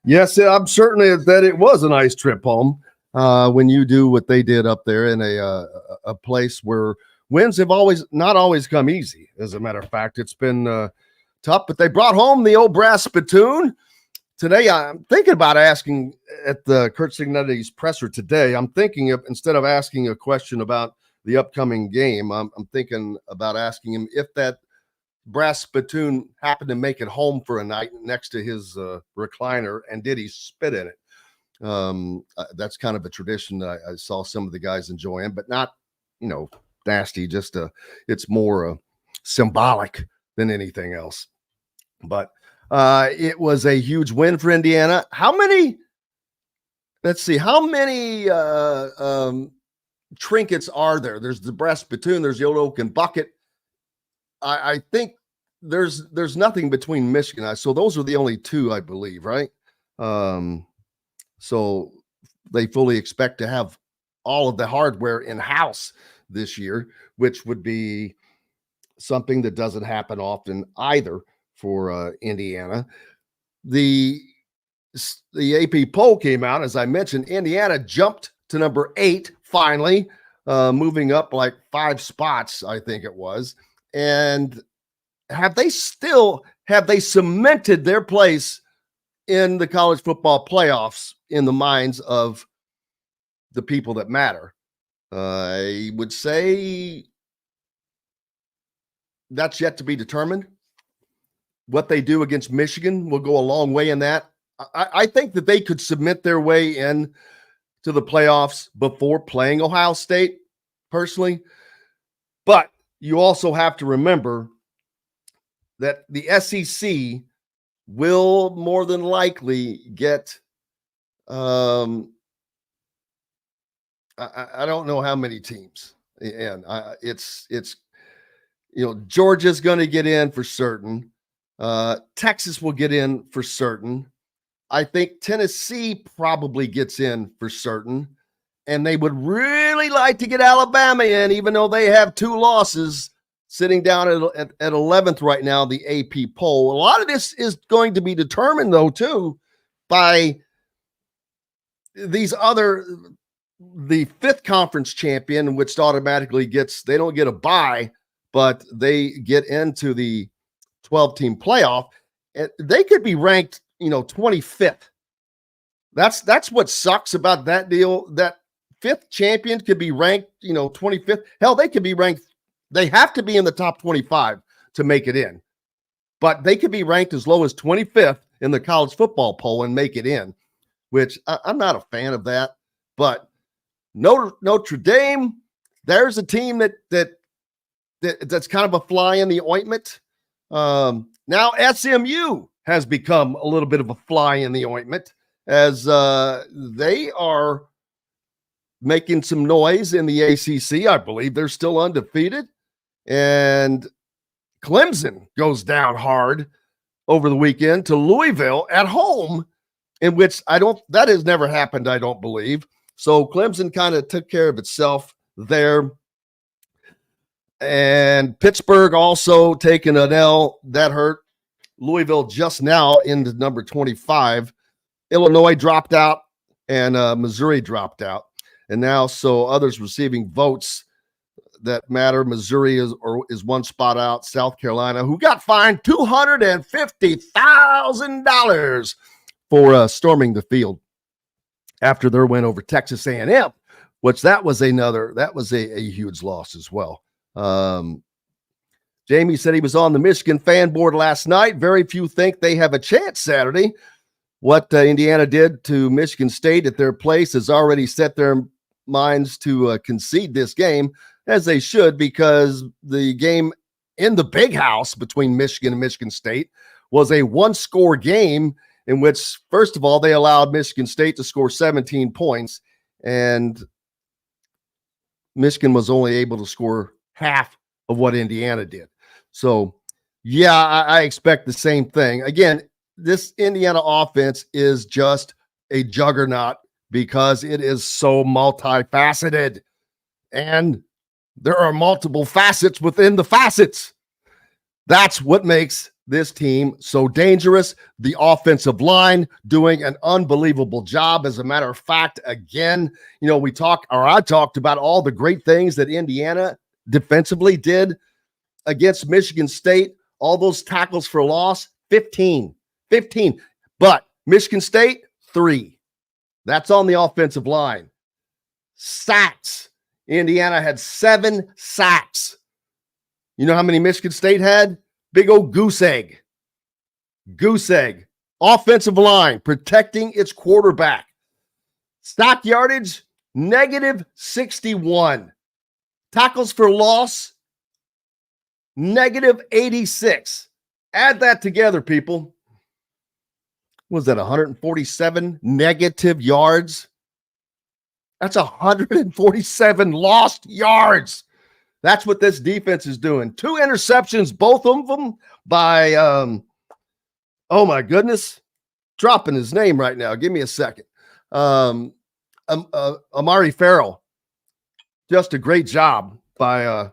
Yes, I'm certain that it was a nice trip home when you do what they did up there in a place where wins have not always come easy. As a matter of fact, it's been tough, but they brought home the old brass spittoon. Today, I'm thinking about asking at the Kurt Signetti's presser today, I'm thinking of, instead of asking a question about the upcoming game, I'm thinking about asking him if that brass spittoon happened to make it home for a night next to his recliner, and did he spit in it? That's kind of a tradition that I saw some of the guys enjoying, but not, nasty, just it's more symbolic than anything else. But it was a huge win for Indiana. How many trinkets are there? There's the brass spittoon, there's the old oaken bucket. I think there's nothing between Michigan. So those are the only two, I believe, right? So they fully expect to have all of the hardware in-house this year, which would be something that doesn't happen often either for Indiana. The AP poll came out, as I mentioned. Indiana jumped to number 8 finally, moving up like 5 spots, I think it was. And have they cemented their place in the college football playoffs in the minds of the people that matter? I would say that's yet to be determined. What they do against Michigan will go a long way in that. I think that they could submit their way in to the playoffs before playing Ohio State, personally. But you also have to remember that the SEC will more than likely get I don't know how many teams, and it's Georgia's going to get in for certain. Texas will get in for certain. I think Tennessee probably gets in for certain, and they would really like to get Alabama in, even though they have 2 losses, sitting down at 11th right now, the AP poll. A lot of this is going to be determined, though, too, by these the 5th conference champion, which automatically they don't get a bye, but they get into the 12-team playoff. They could be ranked, 25th. That's what sucks about that deal. That 5th champion could be ranked, 25th. Hell, they could be ranked. They have to be in the top 25 to make it in, but they could be ranked as low as 25th in the college football poll and make it in, which I'm not a fan of that. But Notre Dame, there's a team that's kind of a fly in the ointment. Now SMU has become a little bit of a fly in the ointment as they are making some noise in the ACC. I believe they're still undefeated. And Clemson goes down hard over the weekend to Louisville at home, in which that has never happened, I don't believe. So Clemson kind of took care of itself there. And Pittsburgh also taking an L. That hurt. Louisville just now into number 25. Illinois dropped out, and Missouri dropped out. And now, so others receiving votes that matter. Missouri is one spot out. South Carolina, who got fined $250,000 for storming the field after their win over Texas A&M, which that was a huge loss as well. Jamie said he was on the Michigan fan board last night. Very few think they have a chance Saturday. What Indiana did to Michigan State at their place has already set their minds to concede this game, as they should, because the game in the big house between Michigan and Michigan State was a one-score game in which, first of all, they allowed Michigan State to score 17 points, and Michigan was only able to score half of what Indiana did. So, yeah, I expect the same thing. Again, this Indiana offense is just a juggernaut because it is so multifaceted, and there are multiple facets within the facets. That's what makes this team so dangerous. The offensive line doing an unbelievable job. As a matter of fact, again, I talked about all the great things that Indiana defensively did against Michigan State. All those tackles for loss, 15. But Michigan State, 3. That's on the offensive line. Sacks. Indiana had 7 sacks. You know how many Michigan State had? Big old goose egg. Offensive line protecting its quarterback. Stock yardage, -61. Tackles for loss, -86. Add that together, people. Was that 147 negative yards? That's 147 lost yards. That's what this defense is doing. 2 interceptions, both of them by, oh my goodness, dropping his name right now. Give me a second. Amari Farrell. Just a great job by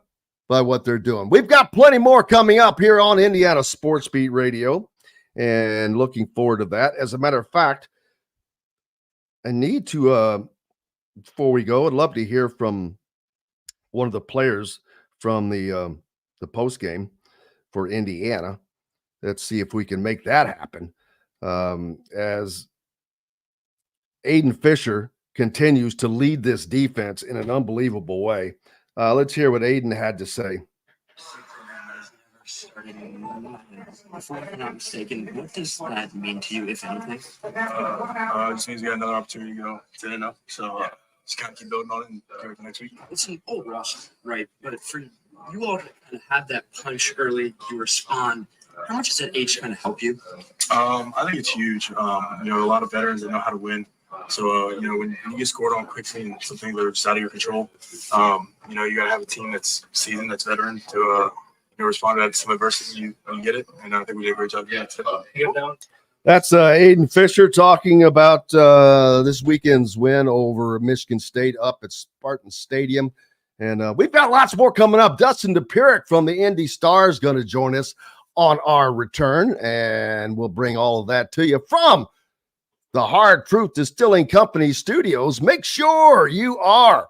what they're doing. We've got plenty more coming up here on Indiana Sports Beat Radio, and looking forward to that. As a matter of fact, I need to, before we go, I'd love to hear from one of the players from the post game for Indiana. Let's see if we can make that happen. As Aiden Fischer continues to lead this defense in an unbelievable way. Let's hear what Aiden had to say. If I'm not mistaken, what does that mean to you, if anything? It just means we got another opportunity to go 10-0. So just kind of keep building on it and go to next week. It's an old loss, right? But for you all to kind of have that punch early, you respond. How much does that age kind of help you? I think it's huge. A lot of veterans that know how to win. So, when you get scored on quickly and some things that are just out of your control, you got to have a team that's seasoned, that's veteran to respond to some adversity when you get it. And I think we did a great job getting it. That's Aiden Fischer talking about this weekend's win over Michigan State up at Spartan Stadium. And we've got lots more coming up. Dustin Dopirak from the Indy Star is going to join us on our return, and we'll bring all of that to you from the Hard Truth Distilling Company studios. Make sure you are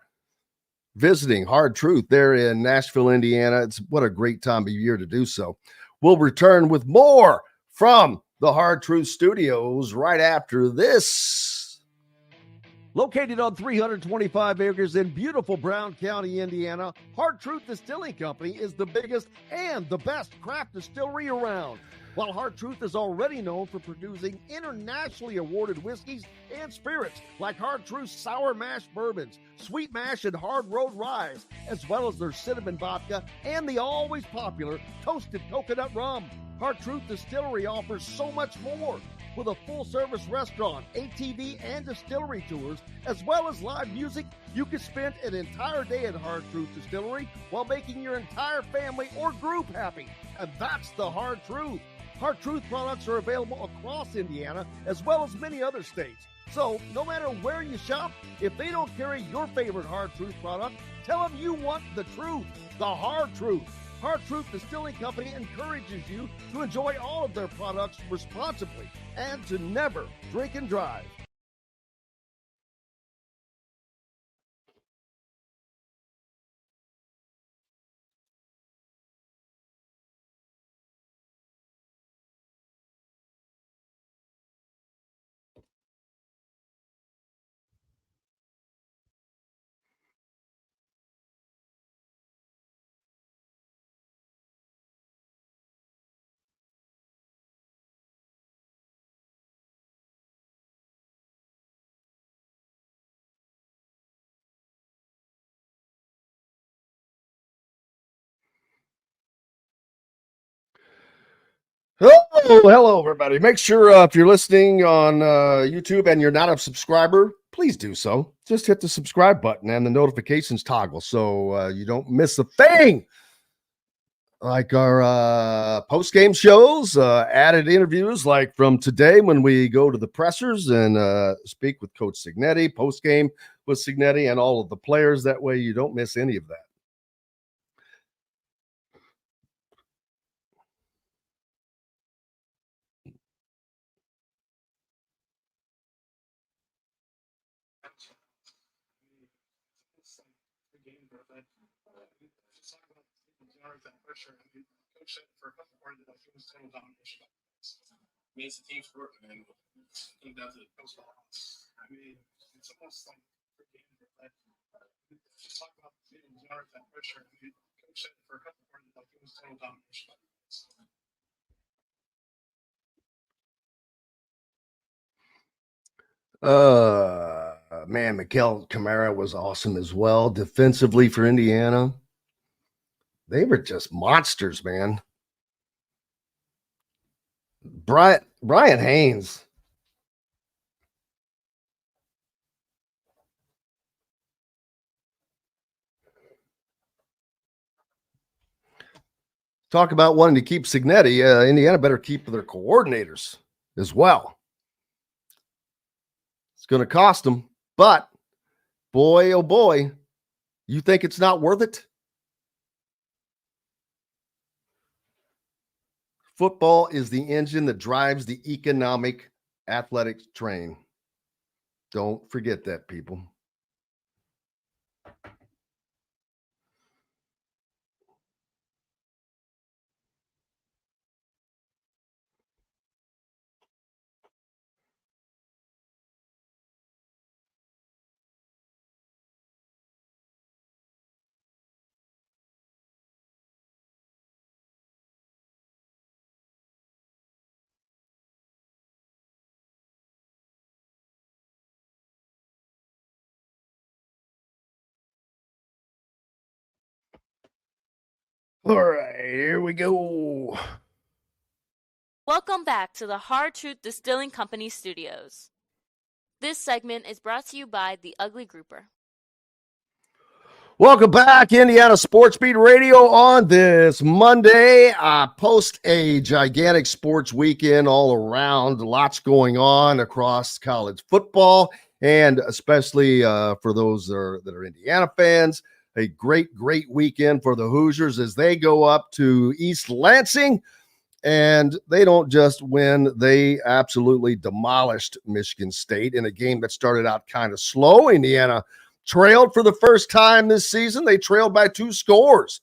visiting Hard Truth there in Nashville, Indiana. It's what a great time of year to do so. We'll return with more from the Hard Truth Studios right after this. Located on 325 acres in beautiful Brown County, Indiana, Hard Truth Distilling Company is the biggest and the best craft distillery around. While Hard Truth is already known for producing internationally awarded whiskeys and spirits like Hard Truth's Sour Mash Bourbons, Sweet Mash, and Hard Road Ryes, as well as their Cinnamon Vodka and the always popular Toasted Coconut Rum. Hard Truth Distillery offers so much more. With a full-service restaurant, ATV, and distillery tours, as well as live music, you can spend an entire day at Hard Truth Distillery while making your entire family or group happy. And that's the Hard Truth. Hard Truth products are available across Indiana, as well as many other states. So, no matter where you shop, if they don't carry your favorite Hard Truth product, tell them you want the truth, the Hard Truth. Hard Truth Distilling Company encourages you to enjoy all of their products responsibly and to never drink and drive. Hello, everybody. Make sure if you're listening on YouTube and you're not a subscriber, please do so. Just hit the subscribe button and the notifications toggle so you don't miss a thing. Like our post-game shows, added interviews like from today when we go to the pressers and speak with Coach Signetti, post-game with Signetti and all of the players. That way you don't miss any of that. Coach said for a couple of quarters, it was total domination. I mean, it's a team sport, man. Came down to the post balance. I mean, it's almost like for game. Just talk about the that pressure. I mean, Coach said for a couple of quarters, it was total domination. Man, Miguel Camara was awesome as well. Defensively for Indiana, they were just monsters, man. Brian Haynes. Talk about wanting to keep Signetti. Indiana better keep their coordinators as well. It's going to cost them, but boy, oh boy, you think it's not worth it? Football is the engine that drives the economic athletics train. Don't forget that, people. All right, here we go. Welcome back to the Hard Truth Distilling Company studios. This segment is brought to you by The Ugly Grouper. Welcome back, Indiana Sports Beat Radio on this Monday. Post a gigantic sports weekend all around. Lots going on across college football, and especially for those that are Indiana fans. A great weekend for the Hoosiers as they go up to East Lansing, and they don't just win, they absolutely demolished Michigan State in a game that started out kind of slow. Indiana trailed for the first time this season. They trailed by 2 scores.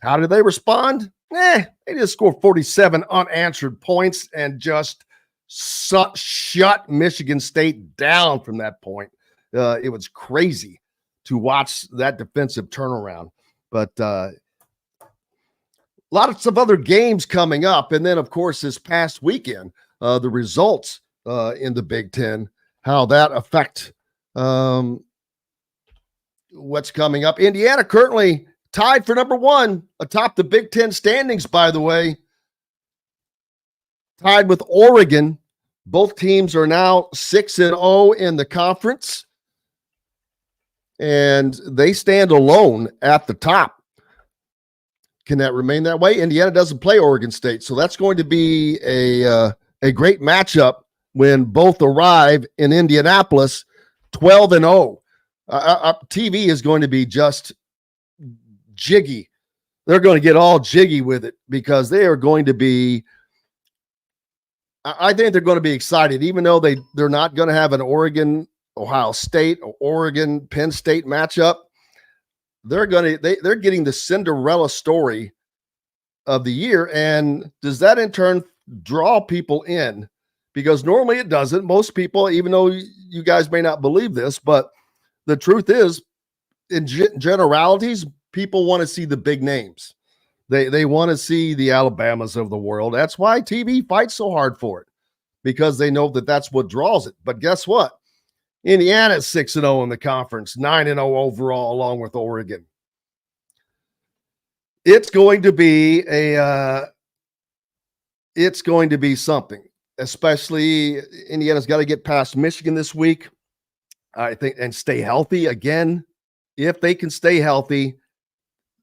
How did they respond? They just scored 47 unanswered points and just shut Michigan State down from that point. It was crazy to watch that defensive turnaround. But lots of other games coming up. And then, of course, this past weekend, the results in the Big Ten, how that affect what's coming up. Indiana currently tied for number one atop the Big Ten standings, by the way, tied with Oregon. Both teams are now 6-0 in the conference, and they stand alone at the top. Can that remain that way? Indiana doesn't play Oregon State, so that's going to be a great matchup when both arrive in Indianapolis, 12-0. TV is going to be just jiggy. They're going to get all jiggy with it because they are going to be, I think they're going to be excited, even though they're not going to have an Oregon, Ohio State, or Oregon, Penn State matchup. They're getting the Cinderella story of the year. And does that in turn draw people in? Because normally it doesn't. Most people, even though you guys may not believe this, but the truth is, in generalities, people want to see the big names. They want to see the Alabamas of the world. That's why TV fights so hard for it, because they know that that's what draws it. But guess what? Indiana's 6-0 in the conference, 9-0 overall, along with Oregon. It's going to be something. Especially Indiana's got to get past Michigan this week, I think, and stay healthy again. If they can stay healthy,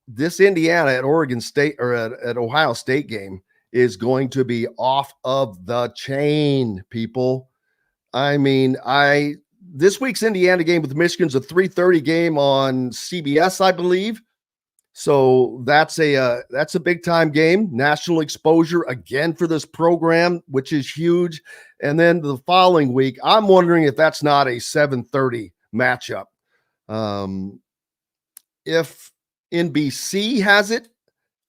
this Indiana at Oregon State or at Ohio State game is going to be off of the chain, people. I mean, this week's Indiana game with Michigan's a 3:30 game on CBS, I believe. So that's a big time game, national exposure again for this program, which is huge. And then the following week, I'm wondering if that's not a 7:30 matchup. If NBC has it,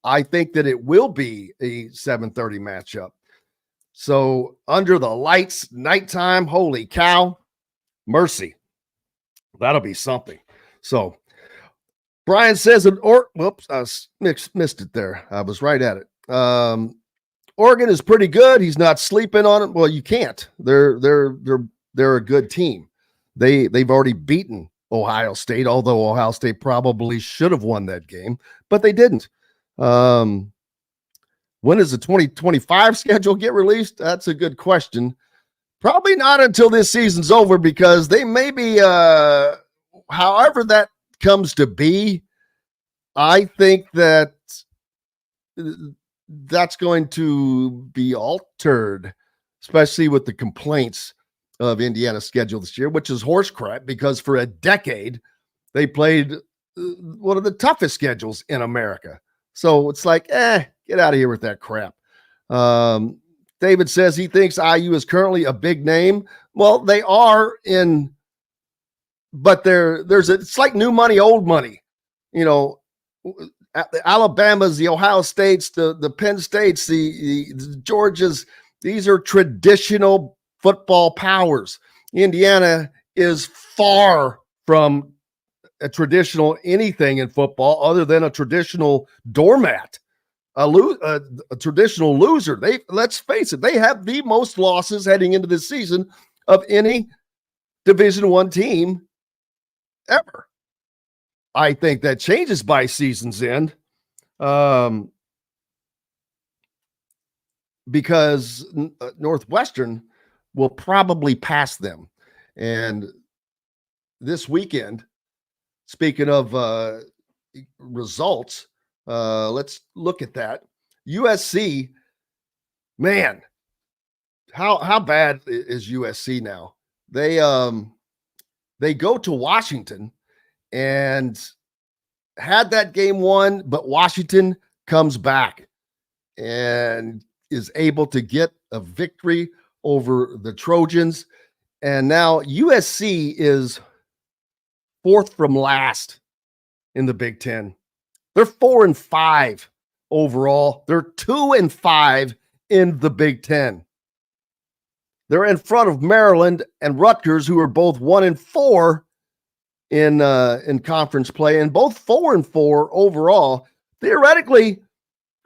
I think that it will be a 7:30 matchup. So under the lights, nighttime, holy cow, mercy. That'll be something. So Brian says, whoops, I missed it there. I was right at it. Oregon is pretty good. He's not sleeping on it. Well, you can't. They're a good team. They've already beaten Ohio State, although Ohio State probably should have won that game, but they didn't. When does the 2025 schedule get released? That's a good question. Probably not until this season's over, because they may be, however that comes to be, I think that that's going to be altered, especially with the complaints of Indiana's schedule this year, which is horse crap, because for a decade they played one of the toughest schedules in America. So it's like, get out of here with that crap. David says he thinks IU is currently a big name. Well, they are but it's like new money, old money. You know, the Alabamas, the Ohio States, the Penn States, the Georgias, these are traditional football powers. Indiana is far from a traditional anything in football other than a traditional doormat, a traditional loser. Let's face it, they have the most losses heading into this season of any Division I team ever. I think that changes by season's end, because Northwestern will probably pass them. And this weekend, speaking of results, let's look at that. USC, man, how bad is USC now? They go to Washington and had that game won, but Washington comes back and is able to get a victory over the Trojans. And now USC is fourth from last in the Big Ten. They're 4-5 overall. They're 2-5 in the Big Ten. They're in front of Maryland and Rutgers, who are both 1-4 in conference play, and both 4-4 overall. Theoretically,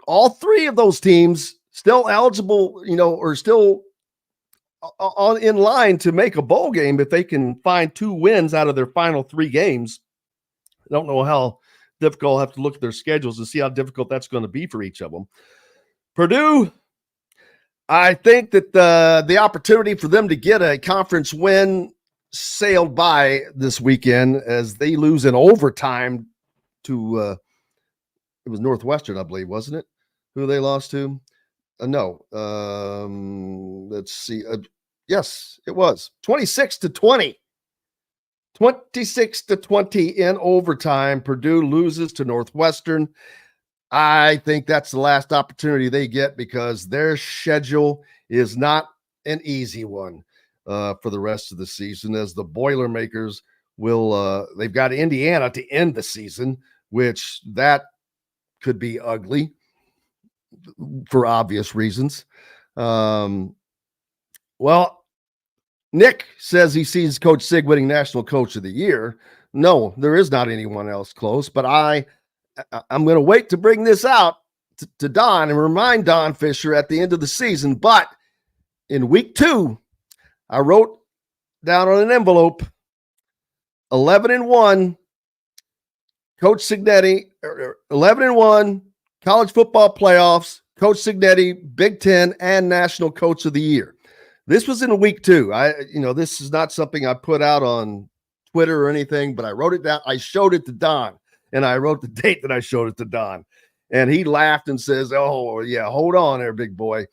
all three of those teams still eligible, or still in line to make a bowl game if they can find 2 wins out of their final 3 games. I don't know how difficult. I'll have to look at their schedules to see how difficult that's going to be for each of them. Purdue, I think that the opportunity for them to get a conference win sailed by this weekend as they lose in overtime to it was Northwestern, I believe, wasn't it? Who they lost to? No. Let's see. Yes, it was 26-20. 26-20 in overtime. Purdue loses to Northwestern. I think that's the last opportunity they get because their schedule is not an easy one for the rest of the season, as the Boilermakers will they've got Indiana to end the season, which that could be ugly for obvious reasons. Well, Nick says he sees Coach Sig winning National Coach of the Year. No, there is not anyone else close, but I'm going to wait to bring this out to Don and remind Don Fischer at the end of the season. But in week 2, I wrote down on an envelope 11-1, Coach Signetti, 11-1, college football playoffs, Coach Signetti, Big Ten, and National Coach of the Year. This was in week 2. This is not something I put out on Twitter or anything, but I wrote it down. I showed it to Don, and I wrote the date that I showed it to Don. And he laughed and says, "Oh, yeah, hold on there, big boy."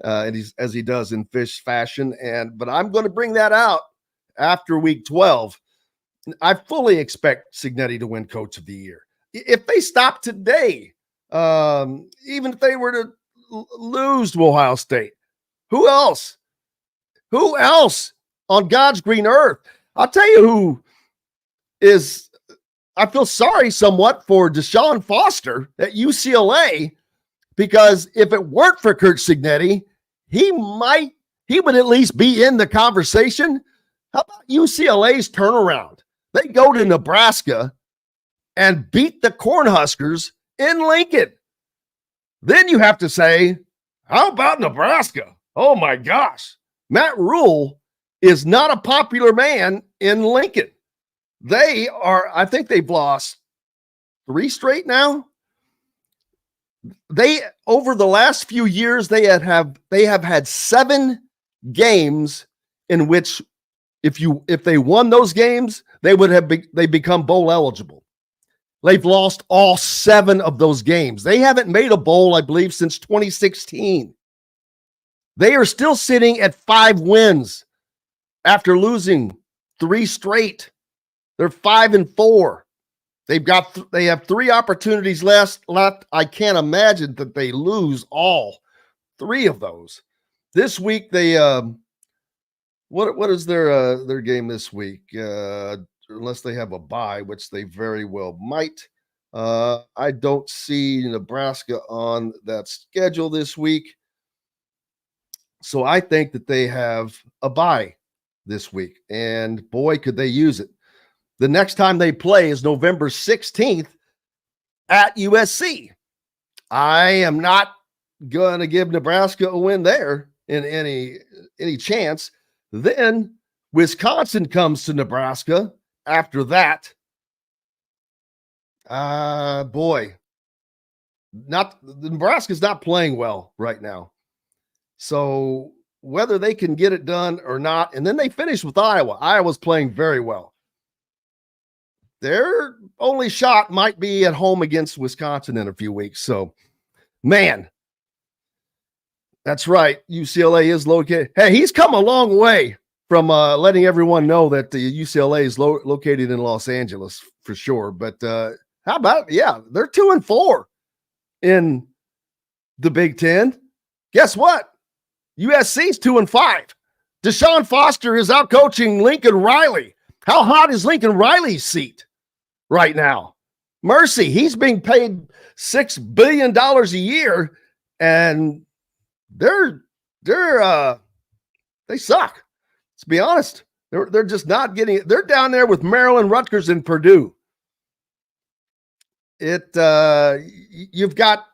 And as he does in Fish fashion. But I'm going to bring that out after week 12. I fully expect Signetti to win Coach of the Year. If they stop today, even if they were to lose to Ohio State, who else? Who else on God's green earth? I'll tell you who is, I feel sorry somewhat for Deshaun Foster at UCLA, because if it weren't for Kurt Signetti, he would at least be in the conversation. How about UCLA's turnaround? They go to Nebraska and beat the Cornhuskers in Lincoln. Then you have to say, how about Nebraska? Oh my gosh. Matt Rule is not a popular man in Lincoln. I think they've lost 3 straight now. Over the last few years, they have had 7 games in which if they won those games, they become bowl eligible. They've lost all 7 of those games. They haven't made a bowl, I believe, since 2016. They are still sitting at 5 wins after losing 3 straight. They're 5-4. They have 3 opportunities left. I can't imagine that they lose all 3 of those. This week they what is their game this week? Unless they have a bye, which they very well might. I don't see Nebraska on that schedule this week. So I think that they have a bye this week. And boy, could they use it. The next time they play is November 16th at USC. I am not going to give Nebraska a win there in any chance. Then Wisconsin comes to Nebraska after that. Nebraska's not playing well right now. So whether they can get it done or not, and then they finish with Iowa. Iowa's playing very well. Their only shot might be at home against Wisconsin in a few weeks. So, man, that's right. UCLA is located. Hey, he's come a long way from letting everyone know that the UCLA is located in Los Angeles for sure. But how about, they're 2-4 in the Big Ten. Guess what? USC's 2-5. Deshaun Foster is out coaching Lincoln Riley. How hot is Lincoln Riley's seat right now? Mercy, he's being paid $6 billion a year, and they suck. Let's be honest. They're just not getting it. They're down there with Maryland, Rutgers, and Purdue. You've got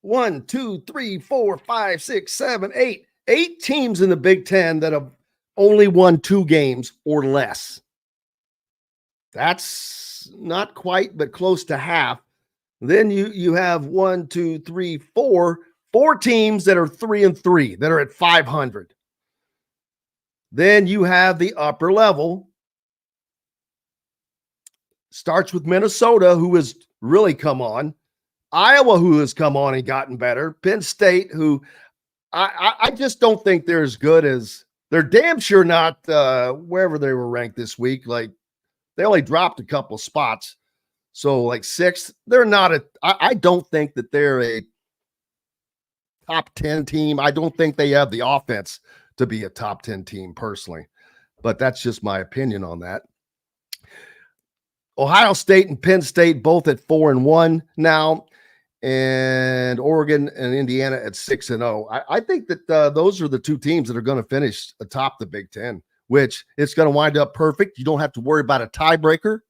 1, 2, 3, 4, 5, 6, 7, 8. 8 teams in the Big Ten that have only won 2 games or less. That's not quite, but close to half. Then you have 1, 2, 3, 4 teams that are 3-3, that are at 500. Then you have the upper level. Starts with Minnesota, who has really come on. Iowa, who has come on and gotten better. Penn State, who I just don't think they're as good as, they're damn sure not wherever they were ranked this week. Like, they only dropped a couple spots. So, like 6th, they're not I don't think that they're a top 10 team. I don't think they have the offense to be a top 10 team personally, but that's just my opinion on that. Ohio State and Penn State both at 4-1 now, and Oregon and Indiana at 6-0. I think that those are the 2 teams that are going to finish atop the Big Ten, which it's going to wind up perfect. You don't have to worry about a tiebreaker,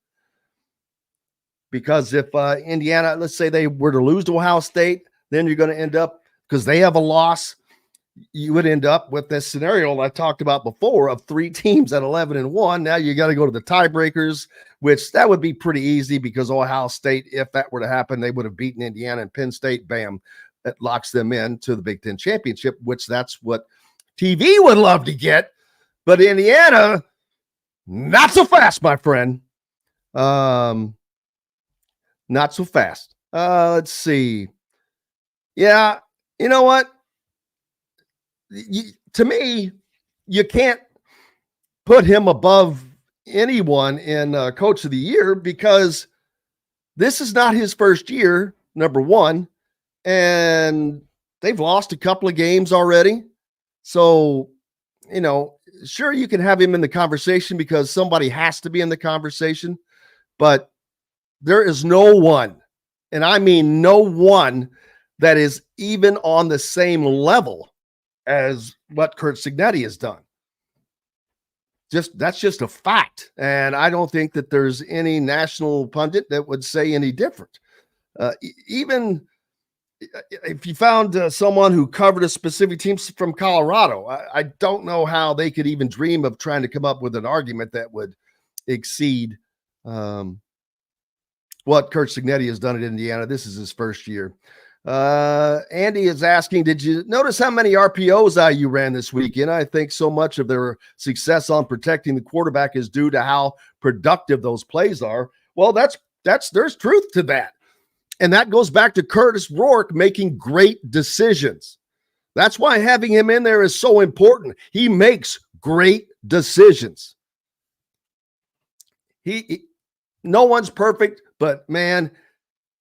because if Indiana, let's say they were to lose to Ohio State, then you're going to end up, because they have a loss, you would end up with this scenario I talked about before of 3 teams at 11-1. Now you got to go to the tiebreakers, which that would be pretty easy, because Ohio State, if that were to happen, they would have beaten Indiana, and Penn State, bam, that locks them in to the Big Ten championship, which that's what TV would love to get. But Indiana, not so fast, my friend. Not so fast. Let's see. Yeah, you know what? To me, you can't put him above anyone in Coach of the Year, because this is not his first year, number one, and they've lost a couple of games already. So, sure, you can have him in the conversation because somebody has to be in the conversation, but there is no one, and I mean no one, that is even on the same level as what Curt Cignetti has done. That's just a fact. And I don't think that there's any national pundit that would say any different. Even if you found someone who covered a specific team from Colorado, I don't know how they could even dream of trying to come up with an argument that would exceed what Curt Cignetti has done at Indiana. This is his first year. Andy is asking, did you notice how many RPOs IU ran this weekend? I think so much of their success on protecting the quarterback is due to how productive those plays are. Well, there's truth to that. And that goes back to Curtis Rourke making great decisions. That's why having him in there is so important. He makes great decisions. No one's perfect, but man,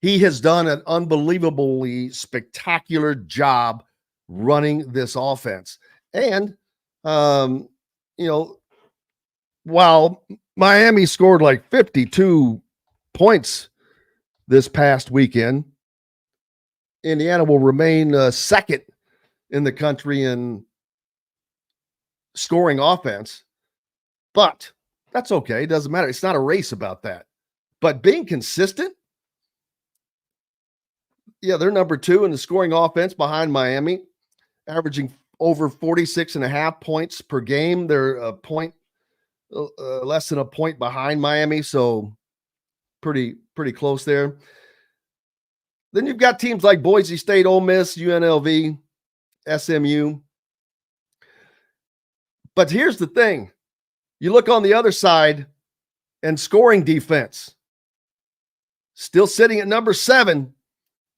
he has done an unbelievably spectacular job running this offense. And, while Miami scored like 52 points this past weekend, Indiana will remain second in the country in scoring offense. But that's okay. It doesn't matter. It's not a race about that. But being consistent, yeah, they're number 2 in the scoring offense behind Miami, averaging over 46.5 points per game. They're a point, less than a point behind Miami, so pretty close there. Then you've got teams like Boise State, Ole Miss, UNLV, SMU. But here's the thing. You look on the other side, and scoring defense, still sitting at number 7,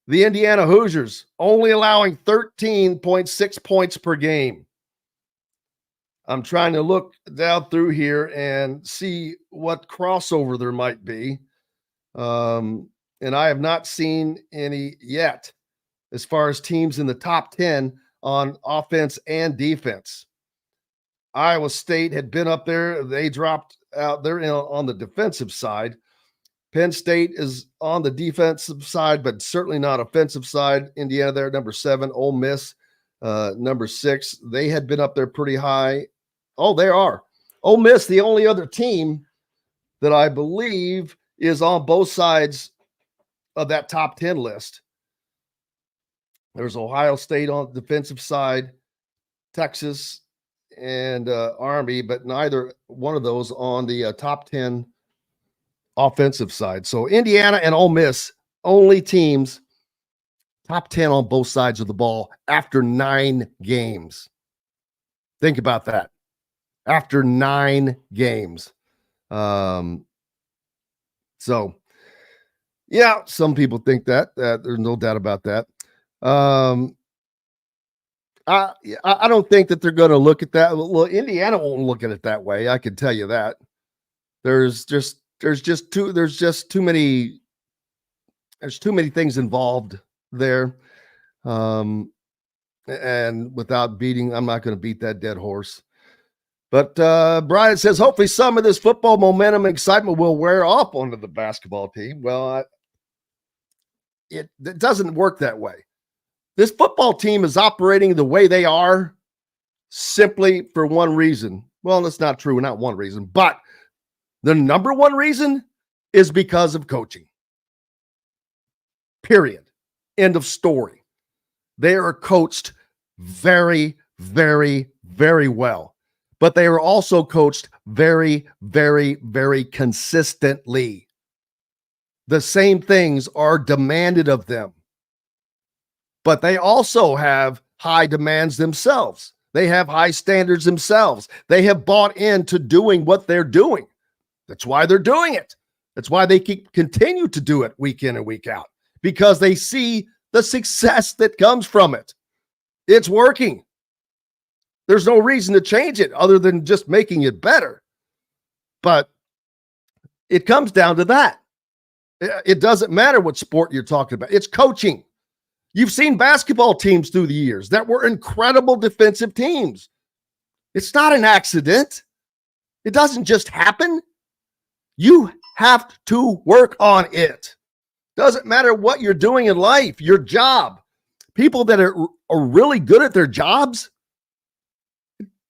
the Indiana Hoosiers, only allowing 13.6 points per game. I'm trying to look down through here and see what crossover there might be. And I have not seen any yet as far as teams in the top 10 on offense and defense. Iowa State had been up there. They dropped out. They're on the defensive side. Penn State is on the defensive side, but certainly not offensive side. Indiana there, number 7. Ole Miss, number 6. They had been up there pretty high. Oh, they are. Ole Miss, the only other team that I believe is on both sides of that top 10 list. There's Ohio State on the defensive side, Texas, and Army, but neither one of those on the top 10 offensive side. So Indiana and Ole Miss, only teams top 10 on both sides of the ball after 9 games. Think about that. After 9 games. So, yeah, some people think that. There's no doubt about that. I don't think that they're going to look at that. Well, Indiana won't look at it that way. I can tell you that. There's too many things involved there. And without beating, I'm not going to beat that dead horse. But Brian says, hopefully some of this football momentum and excitement will wear off onto the basketball team. Well, it doesn't work that way. This football team is operating the way they are simply for one reason. Well, that's not true, not one reason, but the number one reason is because of coaching. Period. End of story. They are coached very, very, very well, but they are also coached very, very, very consistently. The same things are demanded of them, but they also have high demands themselves. They have high standards themselves. They have bought into doing what they're doing. That's why they're doing it. That's why they continue to do it week in and week out, because they see the success that comes from it. It's working. There's no reason to change it other than just making it better. But it comes down to that. It doesn't matter what sport you're talking about. It's coaching. You've seen basketball teams through the years that were incredible defensive teams. It's not an accident. It doesn't just happen. You have to work on it. Doesn't matter what you're doing in life, your job. People that are really good at their jobs,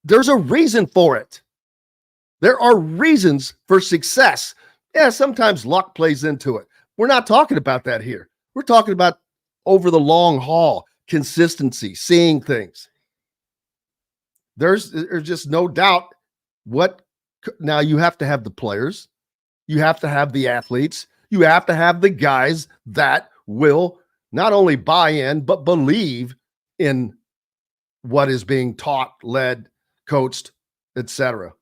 there's a reason for it. There are reasons for success. Yeah, sometimes luck plays into it. We're not talking about that here. We're talking about over the long haul, consistency, seeing things. There's just no doubt now you have to have the players. You have to have the athletes. You have to have the guys that will not only buy in, but believe in what is being taught, led, coached, etc.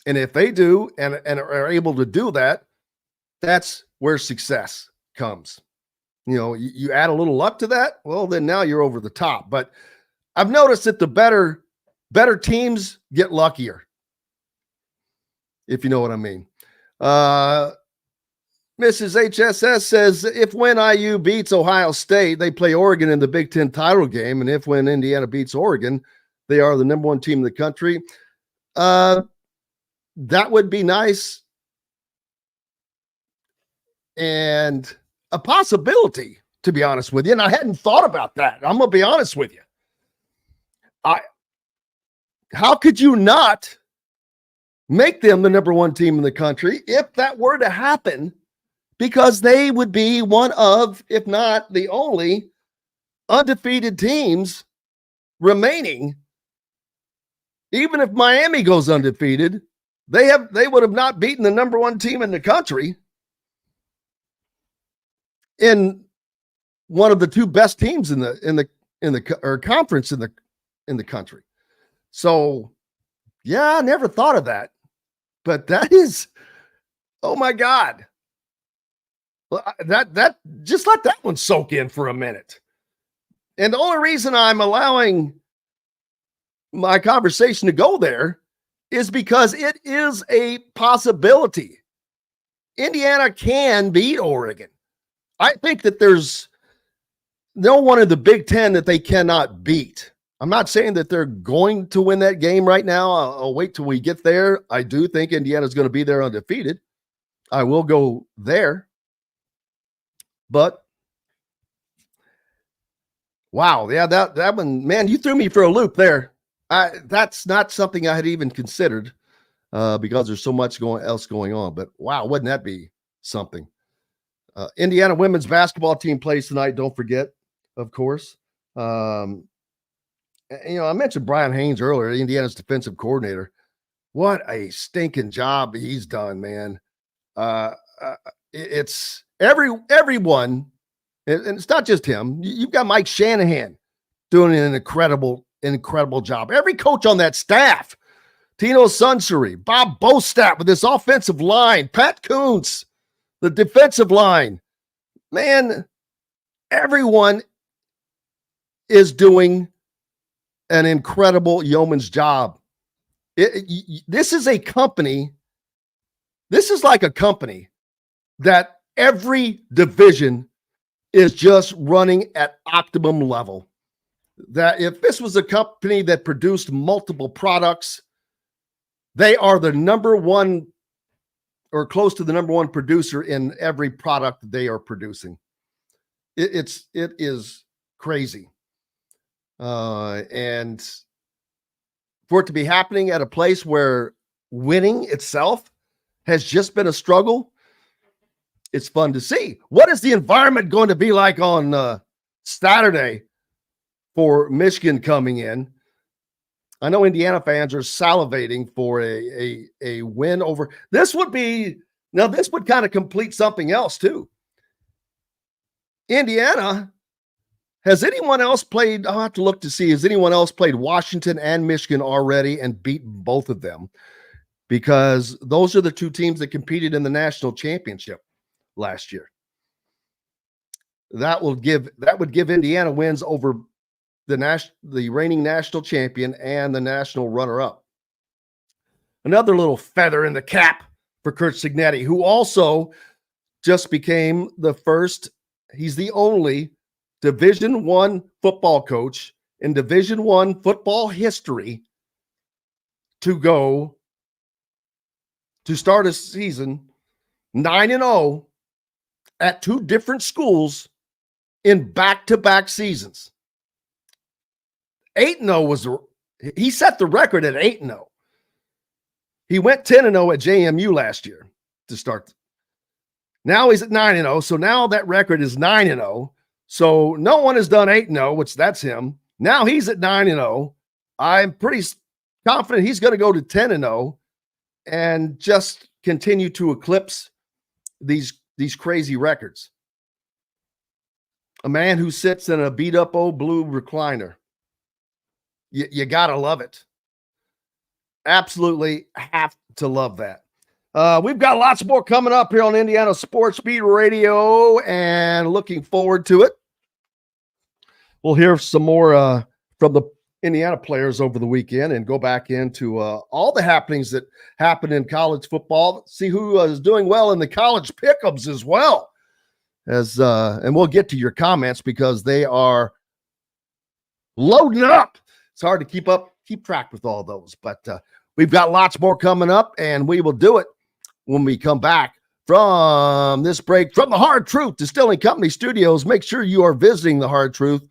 And if they do and are able to do that, that's where success comes. You know, you add a little luck to that, well, then now you're over the top. But I've noticed that the better teams get luckier, if you know what I mean. Mrs. HSS says, if when IU beats Ohio State, they play Oregon in the Big Ten title game, and if when Indiana beats Oregon, they are the number one team in the country. That would be nice and a possibility, to be honest with you. And I hadn't thought about that. I'm going to be honest with you. How could you not make them the number one team in the country if that were to happen? Because they would be one of, if not the only, undefeated teams remaining. Even if Miami goes undefeated, they would have not beaten the number one team in the country in one of the two best teams in the conference in the country. So, yeah, I never thought of that, but that is, oh my God, that just let that one soak in for a minute. And the only reason I'm allowing my conversation to go there is because it is a possibility. Indiana can beat Oregon. I think that there's no one in the Big Ten that they cannot beat. I'm not saying that they're going to win that game right now. I'll wait till we get there. I do think Indiana's going to be there undefeated. I will go there. But, wow, yeah, that one, man, you threw me for a loop there. That's not something I had even considered because there's so much else going on. But, wow, wouldn't that be something? Indiana women's basketball team plays tonight. Don't forget. of course. I mentioned Brian Haynes earlier, Indiana's defensive coordinator. What a stinking job he's done, man. It's everyone, and it's not just him. You've got Mike Shanahan doing an incredible job. Every coach on that staff, Tino Sunseri, Bob Bostat with this offensive line, Pat Kuntz, the defensive line. Man, everyone is doing an incredible yeoman's job. This is a company. This is like a company that every division is just running at optimum level. That if this was a company that produced multiple products, they are the number one or close to the number one producer in every product that they are producing. It is crazy. And for it to be happening at a place where winning itself has just been a struggle, it's fun to see. What is the environment going to be like on Saturday for Michigan coming in? I know Indiana fans are salivating for a win over. This would kind of complete something else too. Indiana, has anyone else played? I'll have to look to see. Has anyone else played Washington and Michigan already and beaten both of them? Because those are the two teams that competed in the national championship last year. That would give Indiana wins over the reigning national champion and the national runner-up. Another little feather in the cap for Curt Cignetti, who also just became the first. He's the only Division I football coach in Division I football history to go to start a season 9-0 at two different schools in back-to-back seasons. 8-0 he set the record at 8-0. He went 10-0 at JMU last year to start. Now he's at 9-0, so now that record is 9-0. So no one has done 8-0, which that's him. Now he's at 9-0. I'm pretty confident he's going to go to 10-0 and just continue to eclipse these crazy records. A man who sits in a beat-up old blue recliner. You got to love it. Absolutely have to love that. We've got lots more coming up here on Indiana Sports Beat Radio and looking forward to it. We'll hear some more from the Indiana players over the weekend and go back into all the happenings that happened in college football. See who is doing well in the college pickups as well. And we'll get to your comments because they are loading up. It's hard to keep track with all those, but we've got lots more coming up, and we will do it when we come back from this break from the Hard Truth Distilling Company studios. Make sure you are visiting the Hard Truth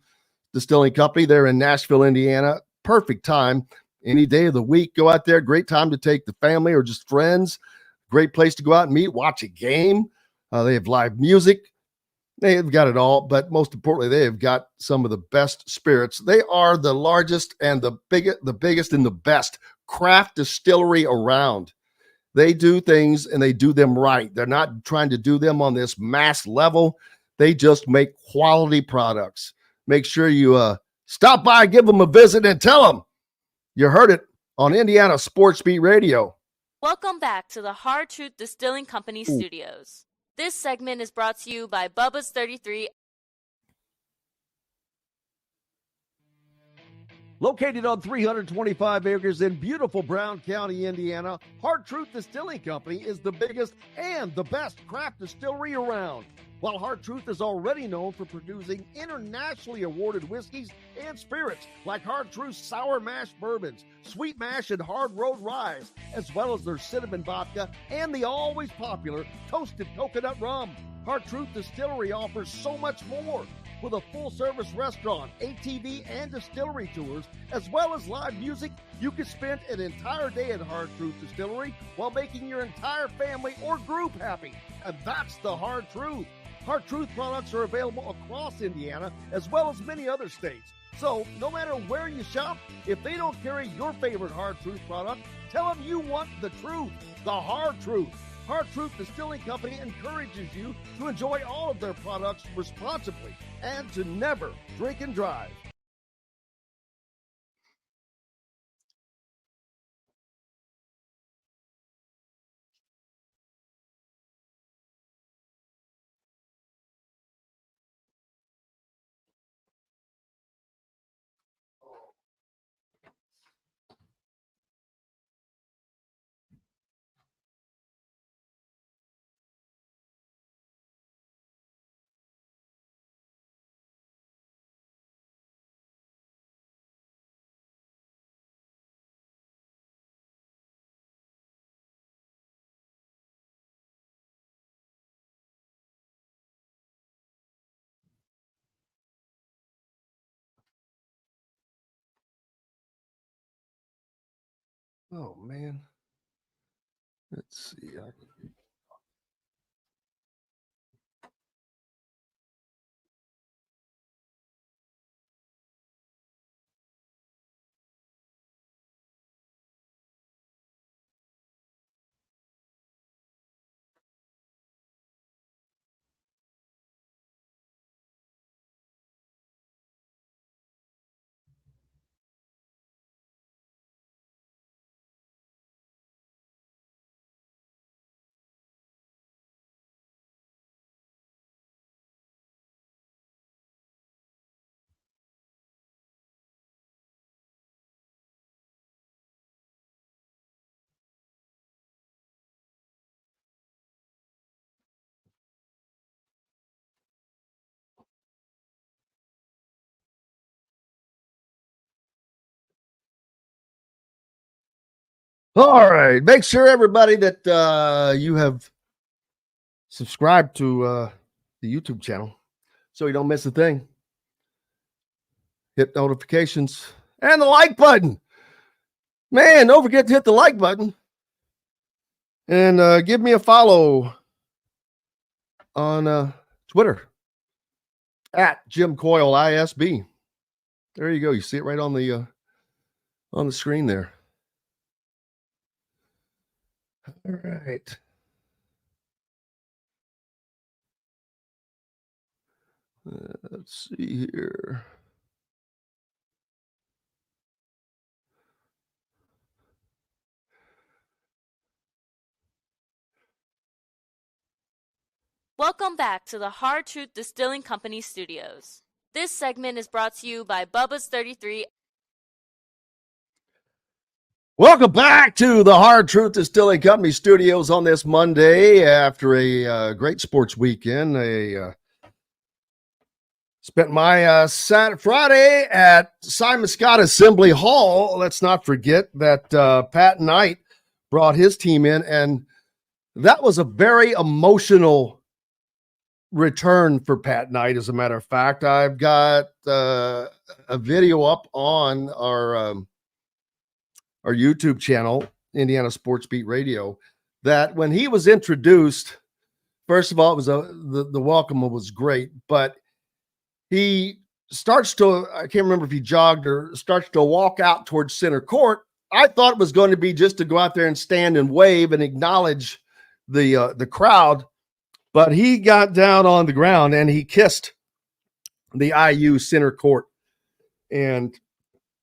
Distilling Company. They're in Nashville, Indiana. Perfect time any day of the week. Go out there. Great time to take the family or just friends. Great place to go out and meet, watch a game. They have live music. They've got it all, but most importantly, they have got some of the best spirits. They are the largest and the biggest and the best craft distillery around. They do things and they do them right. They're not trying to do them on this mass level. They just make quality products. Make sure you stop by, give them a visit, and tell them you heard it on Indiana Sports Beat Radio. Welcome back to the Hard Truth Distilling Company studios. This segment is brought to you by Bubba's 33. Located on 325 acres in beautiful Brown County, Indiana, Hard Truth Distilling Company is the biggest and the best craft distillery around. While Hard Truth is already known for producing internationally awarded whiskeys and spirits like Hard Truth's Sour Mash Bourbons, Sweet Mash, and Hard Road Ryes, as well as their Cinnamon Vodka and the always popular Toasted Coconut Rum, Hard Truth Distillery offers so much more. With a full-service restaurant, ATV, and distillery tours, as well as live music, you can spend an entire day at Hard Truth Distillery while making your entire family or group happy. And that's the Hard Truth. Heart Truth products are available across Indiana as well as many other states. So no matter where you shop, if they don't carry your favorite Heart Truth product, tell them you want the truth, the hard truth. Heart Truth Distilling Company encourages you to enjoy all of their products responsibly and to never drink and drive. Oh, man. Let's see. All right. Make sure, everybody, that you have subscribed to the YouTube channel so you don't miss a thing. Hit notifications and the like button. Man, don't forget to hit the like button. And give me a follow on Twitter at Jim Coyle ISB. There you go. You see it right on the screen there. All right. Let's see here. Welcome back to the Hard Truth Distilling Company studios. This segment is brought to you by Bubba's 33. Welcome back to the Hard Truth Distilling Company studios on this Monday after a great sports weekend. Spent my Friday at Simon Scott Assembly Hall. Let's not forget that Pat Knight brought his team in, and that was a very emotional return for Pat Knight. As a matter of fact, I've got a video up on our YouTube channel, Indiana Sports Beat Radio, that when he was introduced, first of all, it was the welcome was great, but he starts to, I can't remember if he jogged or starts to walk out towards center court. I thought it was going to be just to go out there and stand and wave and acknowledge the crowd, but he got down on the ground and he kissed the IU center court. And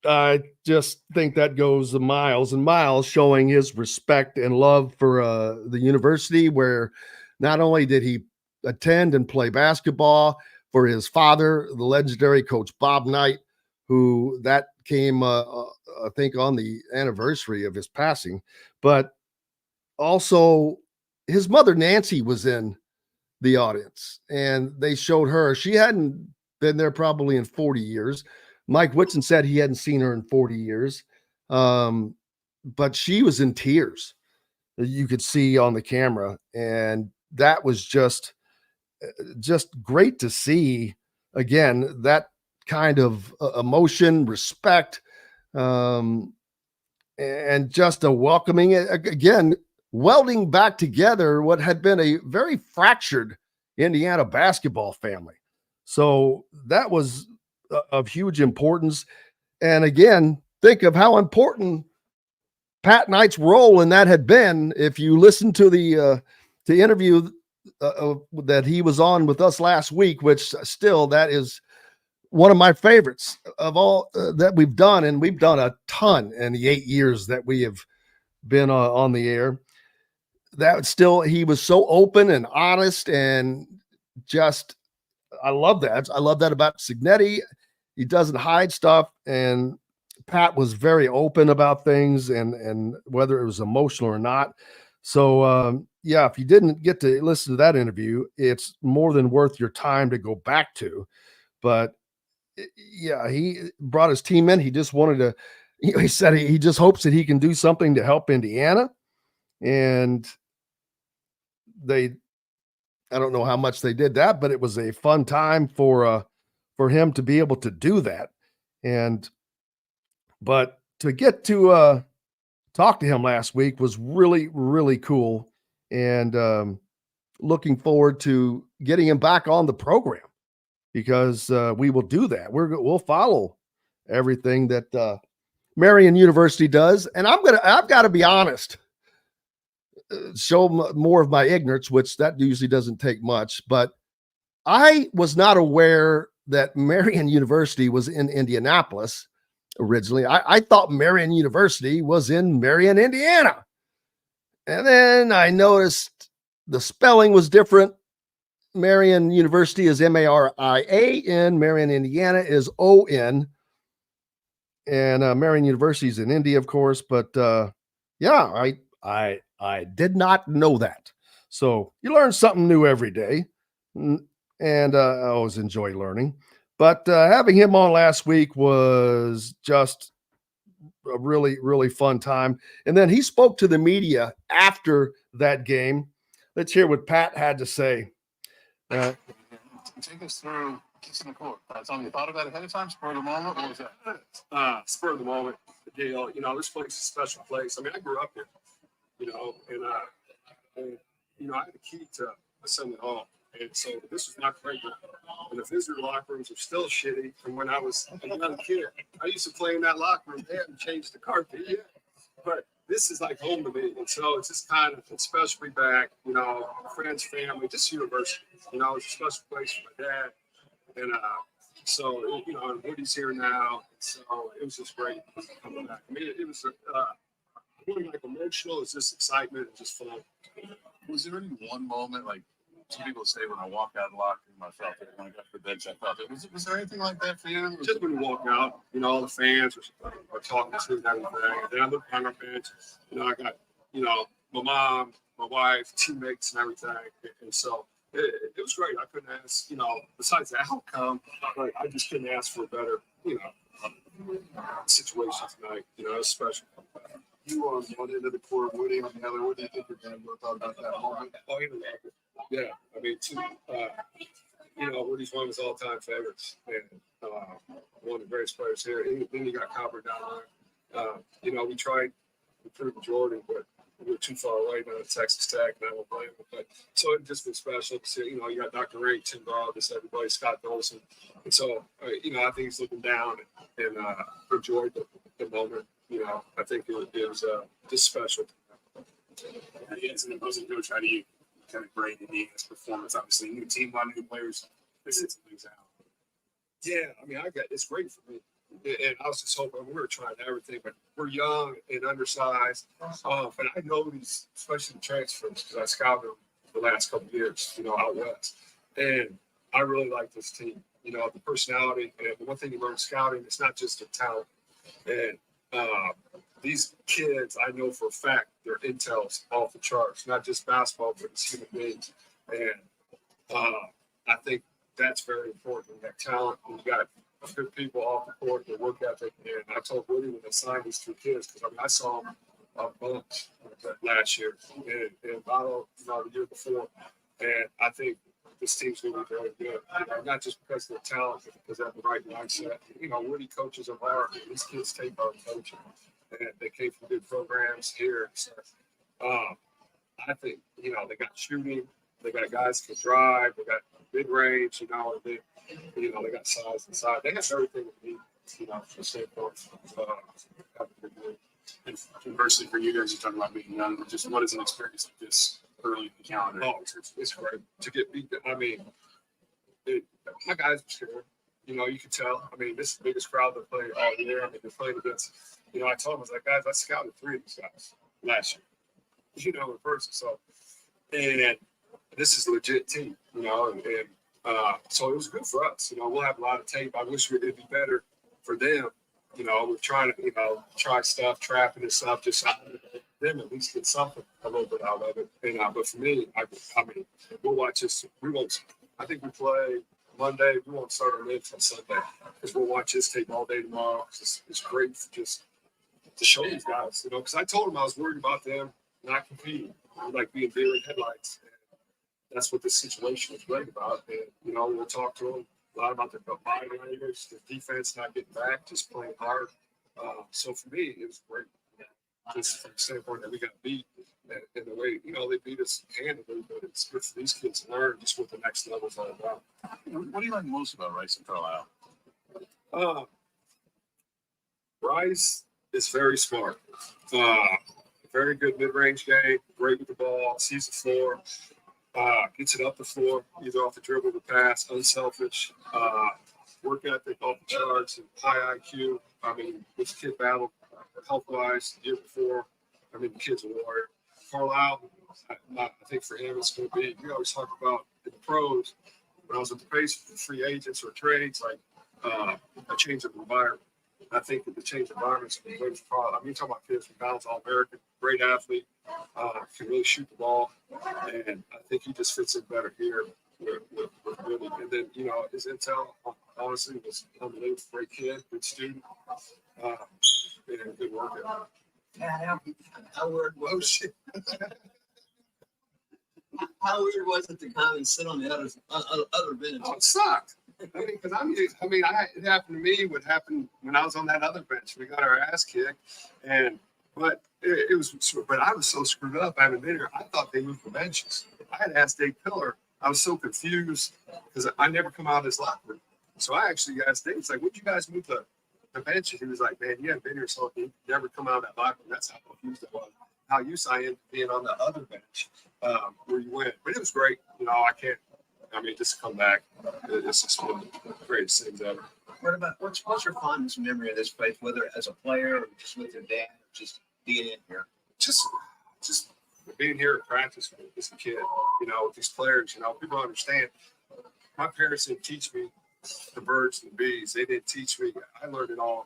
I just think that goes miles and miles, showing his respect and love for the university, where not only did he attend and play basketball for his father, the legendary Coach Bob Knight, who that came, I think, on the anniversary of his passing, but also his mother, Nancy, was in the audience, and they showed her. She hadn't been there probably in 40 years. Mike Whitson said he hadn't seen her in 40 years, but she was in tears. You could see on the camera, and that was just great to see. Again, that kind of emotion, respect, and just a welcoming, again, welding back together what had been a very fractured Indiana basketball family. So that was of huge importance. And again, think of how important Pat Knight's role in that had been. If you listen to the interview that he was on with us last week, which still that is one of my favorites of all that we've done, and we've done a ton in the 8 years that we have been on the air. That still, he was so open and honest, and just I love that. I love that about Cignetti. He doesn't hide stuff, and Pat was very open about things, and whether it was emotional or not. So yeah, if you didn't get to listen to that interview, it's more than worth your time to go back to. But yeah, he brought his team in. He just wanted to, he said he just hopes that he can do something to help Indiana. And I don't know how much they did that, but it was a fun time for him to be able to do that. But to get to talk to him last week was really, really cool. And looking forward to getting him back on the program, because we will do that. We'll follow everything that Marian University does. And I've got to be honest, show more of my ignorance, which that usually doesn't take much, but I was not aware that Marian University was in Indianapolis originally. I thought Marian University was in Marion, Indiana. And then I noticed the spelling was different. Marian University is M-A-R-I-A-N. Marion, Indiana is O-N. And Marian University is in Indy, of course. But yeah, I did not know that. So you learn something new every day. And I always enjoy learning. But having him on last week was just a really, really fun time. And then he spoke to the media after that game. Let's hear what Pat had to say. Take us through kissing the court. Something you thought about ahead of time, spur of the moment? What was that? Spur of the moment deal. This place is a special place. I mean, I grew up here, and I had a key to Assembly Hall. And so this was not great. And the visitor locker rooms are still shitty from when I was a young kid. I used to play in that locker room. They haven't changed the carpet yet. But this is like home to me. And so it's just kind of, it's special to be back, friends, family, just university. It's a special place for my dad. And so, and Woody's here now. So it was just great coming back. I mean, it was really like emotional. It's just excitement and just fun. Was there any one moment, like some people say when I walked out of the locker room, I felt it. When I got to the bench, I felt it. Was there anything like that for you? Just when you walk out, all the fans are talking to you and everything. And then I look behind our bench, I got, my mom, my wife, teammates and everything. And so it was great. I couldn't ask, besides the outcome, I just couldn't ask for a better, situation tonight. It was special. You were on one end of the court, Woody on the other. What do you think you're going to thought about that moment? Oh, he loved it. Yeah, I mean, Woody's one of his all-time favorites, and one of the greatest players here. Then you got Copper down there. We tried recruiting Jordan, but we were too far away down at Texas Tech, and I won't blame him. But so it just been special to see. You got Dr. Ray, Tim Broad, just everybody, Scott Dolson, and so I think he's looking down and enjoyed the moment. I think it was just special. As an opposing coach, how do you kind of grade Indiana's performance? Obviously, new team, a lot of new players. This is things out. Yeah, I mean, it's great for me. And I was just hoping we were trying everything, but we're young and undersized. But I know these, especially the transfers, because I scouted them the last couple of years, out west. And I really like this team. The personality. And the one thing you learn scouting, it's not just the talent. And these kids, I know for a fact, their intel's off the charts, not just basketball, but it's human beings. And I think that's very important. That talent, and you got good people off the court, their work ethic. And I told Woody when they signed these two kids, because I saw them a bunch last year and Bottle, the year before. And I think this team's going to be very good. Not just because of their talent, but because they have the right mindset. Woody coaches are hard. These kids take our coaching. And they came from good programs here. So I think, they got shooting. They got guys that can drive. They got mid range. You know, they got size inside. They have everything we need. You know, from the standpoint of And conversely, for you guys, you're talking about being young. Just what is an experience like this early in the calendar? Oh, it's great to get beat. I mean, my guys are scared. You know, you can tell. I mean, this is the biggest crowd they play all year. I mean, they're playing against. You know, I told them, I was like, guys, I scouted 3 of these guys last year. You know, in person. So, and this is a legit team. You know, and so it was good for us. You know, we'll have a lot of tape. I wish it'd be better for them. You know, we're trying to, you know, try stuff, trapping and stuff, just so them at least get something a little bit out of it. And but for me, I mean, we'll watch this. We won't. I think we play Monday. We won't start our league until Sunday because we'll watch this tape all day tomorrow. It's great for just to show these guys, you know. Because I told them I was worried about them not competing, like being deer in headlights. And that's what this situation is great about. And you know, we'll talk to them a lot about their body language, the defense not getting back, just playing hard. So for me, it was great. Just from the standpoint that we got beat in the way, you know, they beat us handily, but it's good for these kids to learn just what the next level is all about. What do you like most about Rice and Carlisle? Rice is very smart. Very good mid-range game, great with the ball, sees the floor. Gets it up the floor, either off the dribble or the pass, unselfish, work ethic off the charts, and high IQ. I mean, this kid battled health-wise the year before. I mean, the kid's a warrior. Carlisle, I think for him it's going to be, we always talk about in the pros, when I was at the Pacers, free agents or trades, like a change of environment. I think that the change of environment is going to be great for Carlisle. I mean, you're talking about kids from Balance All-American, great athlete, can really shoot the ball, and I think he just fits in better here with Willie. And then, you know, his intel, honestly, was unbelievable. Great kid, good student, and good workout. How weird was it? How weird was it to come and sit on the other bench? Oh, it sucked. I mean, because it happened to me. What happened when I was on that other bench? We got our ass kicked, but it was. But I was so screwed up. I haven't been here. I thought they moved the benches. I had asked Dave Pillar. I was so confused because I never come out of his locker room. So I actually asked Dave. It's like, "Would you guys move the bench?" And he was like, "Man, you haven't been here, so you never come out of that locker room." That's how confused I was. How used I am to being on the other bench where you went. But it was great. You know, I can't. I mean, just to come back, it's just one of the greatest things ever. What about what's your fondest memory of this place, whether as a player or just with your dad, or just being in here? Just being here at practice as a kid, you know, with these players. You know, people understand. My parents didn't teach me the birds and the bees. They didn't teach me. I learned it all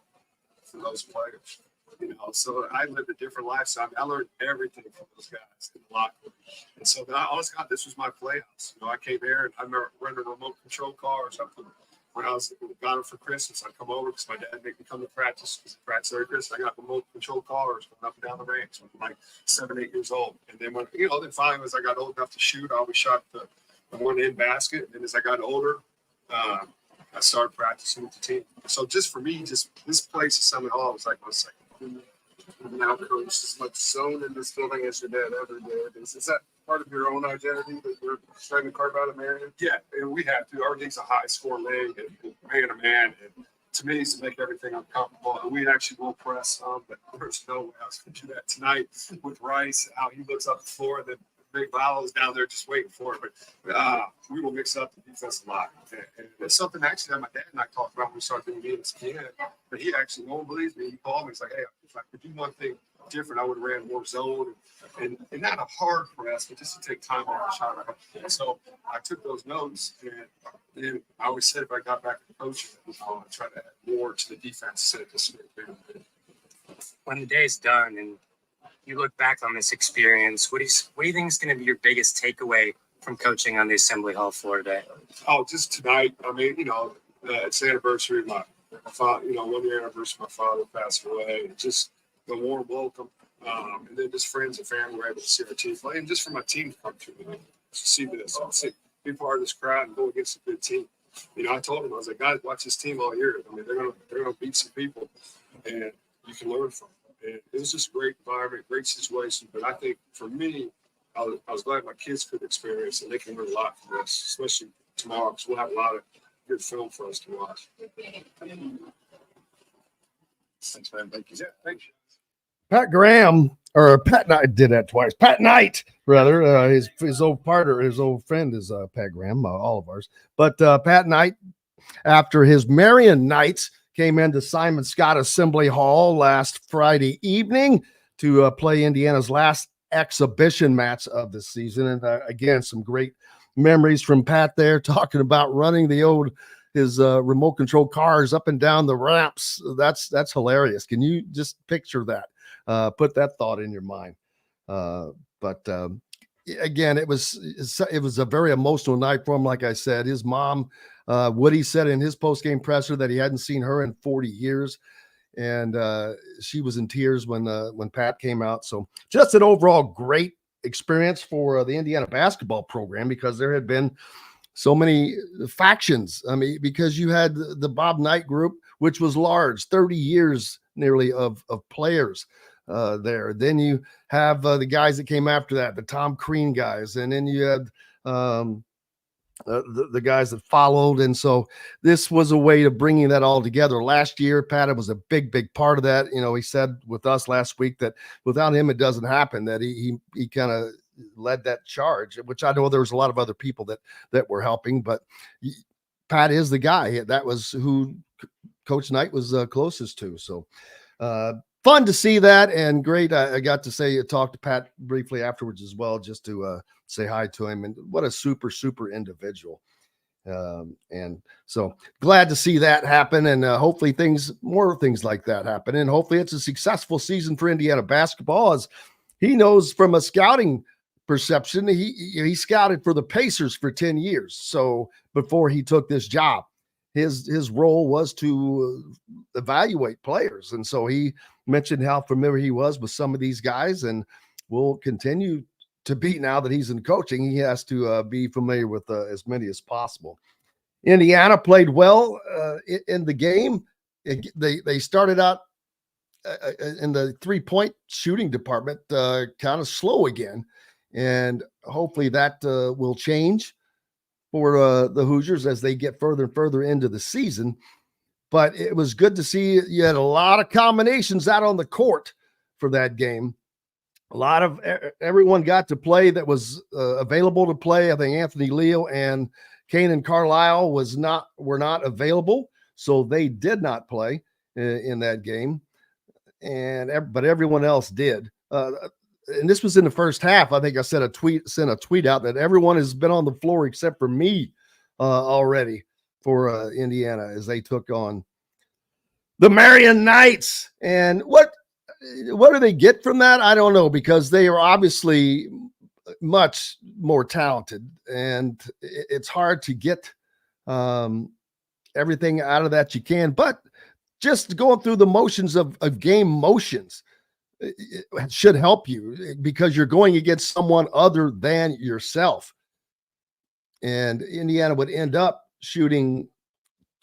from those players. You know, so I lived a different lifestyle. I learned everything from those guys in the locker room. And so I always got this was my playhouse. You know, I came here and I remember running remote control cars. When I got them for Christmas, I'd come over because my dad made me come to practice. Practice every Christmas. I got remote control cars going up and down the range when I'm like 7, 8 years old. And then then finally as I got old enough to shoot, I always shot the one in basket. And then as I got older, I started practicing with the team. So just for me, just this place at Summit Hall was like my second. Now, coach, as much zone in this building as your dad ever did. Is that part of your own identity that you're trying to carve out of Marion? Yeah, and we have to. Our league's a high score league, and man to man. And to me, it's to make everything uncomfortable. And we actually will press some, but there's no way I was going to do that tonight with Rice, how he looks up the floor, and then Big Valo's down there just waiting for it. But we will mix up the defense a lot. And it's something actually that my dad and I talked about when we started doing games again. But he actually, no one believes me. He called me. He's like, hey, if I could do one thing different, I would have ran more zone and not a hard press, but just to take time off the shot. And so I took those notes, and then I always said if I got back to coaching, I would try to add more to the defense instead of just when the day's done and you look back on this experience, what do you think is going to be your biggest takeaway from coaching on the Assembly Hall floor today? Oh, just tonight. I mean, you know, it's the anniversary of my father, 1 year anniversary of my father passed away. Just the warm welcome. And then just friends and family were able to see our team play. And just for my team to come to see this, be part of this crowd and go against a good team. You know, I told them, I was like, guys, watch this team all year. I mean, they're gonna beat some people, and you can learn from them. And it was just a great environment, great situation. But I think for me, I was glad my kids could experience, and they can learn a lot from us, especially tomorrow, because we'll have a lot of good film for us to watch. Thanks, man. Thank you. Yeah, thank you. Pat Graham, or Pat Knight did that twice. Pat Knight, rather, his old partner, his old friend is Pat Graham, all of ours. But Pat Knight, after his Marion Knights came into Simon Scott Assembly Hall last Friday evening to play Indiana's last exhibition match of the season. And again, some great memories from Pat there, talking about running his remote control cars up and down the ramps. That's hilarious. Can you just picture that? Put that thought in your mind. But again, it was a very emotional night for him. Like I said, his mom, Woody, said in his post-game presser that he hadn't seen her in 40 years. And she was in tears when Pat came out. So just an overall great experience for the Indiana basketball program, because there had been so many factions. I mean, because you had the Bob Knight group, which was large, 30 years nearly of players there. Then you have the guys that came after that, the Tom Crean guys, and then you had the guys that followed. And so this was a way of bringing that all together. Last year, Pat was a big part of that. You know, he said with us last week that without him, it doesn't happen, that he kind of led that charge, which I know there was a lot of other people that were helping, but Pat is the guy. That was who Coach Knight was closest to. So fun to see that, and great. I got to talk to Pat briefly afterwards as well, just to say hi to him, and what a super individual. And so glad to see that happen, and hopefully more things like that happen, and hopefully it's a successful season for Indiana basketball. As he knows from a scouting perception, he scouted for the Pacers for 10 years. So before he took this job, his role was to evaluate players. And so he mentioned how familiar he was with some of these guys, and will continue to be now that he's in coaching. He has to be familiar with as many as possible. Indiana played well in the game. They started out in the 3-point shooting department kind of slow again, and hopefully that will change for the Hoosiers as they get further and further into the season. But it was good to see you had a lot of combinations out on the court for that game. A lot of everyone got to play that was available to play. I think Anthony Leo and Kanan Carlisle were not available, so they did not play in that game. But everyone else did. And this was in the first half. I think I sent a tweet out that everyone has been on the floor except for me already for Indiana as they took on the Marion Knights. And what do they get from that? I don't know, because they are obviously much more talented, and it's hard to get everything out of that you can. But just going through the motions of game motions, it should help you, because you're going against someone other than yourself. And Indiana would end up shooting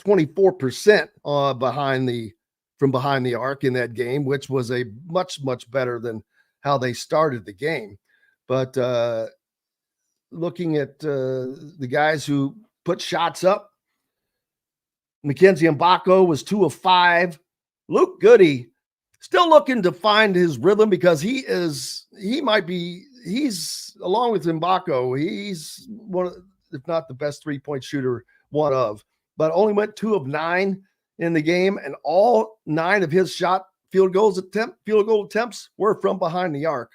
24% from behind the arc in that game, which was a much better than how they started the game. But looking at the guys who put shots up, Mackenzie Mbako was 2 of 5. Luke Goody still looking to find his rhythm, because he's along with Mbako, he's one of, if not the best 3-point shooter, but only went 2 of 9 in the game, and all 9 of his field goal attempts were from behind the arc.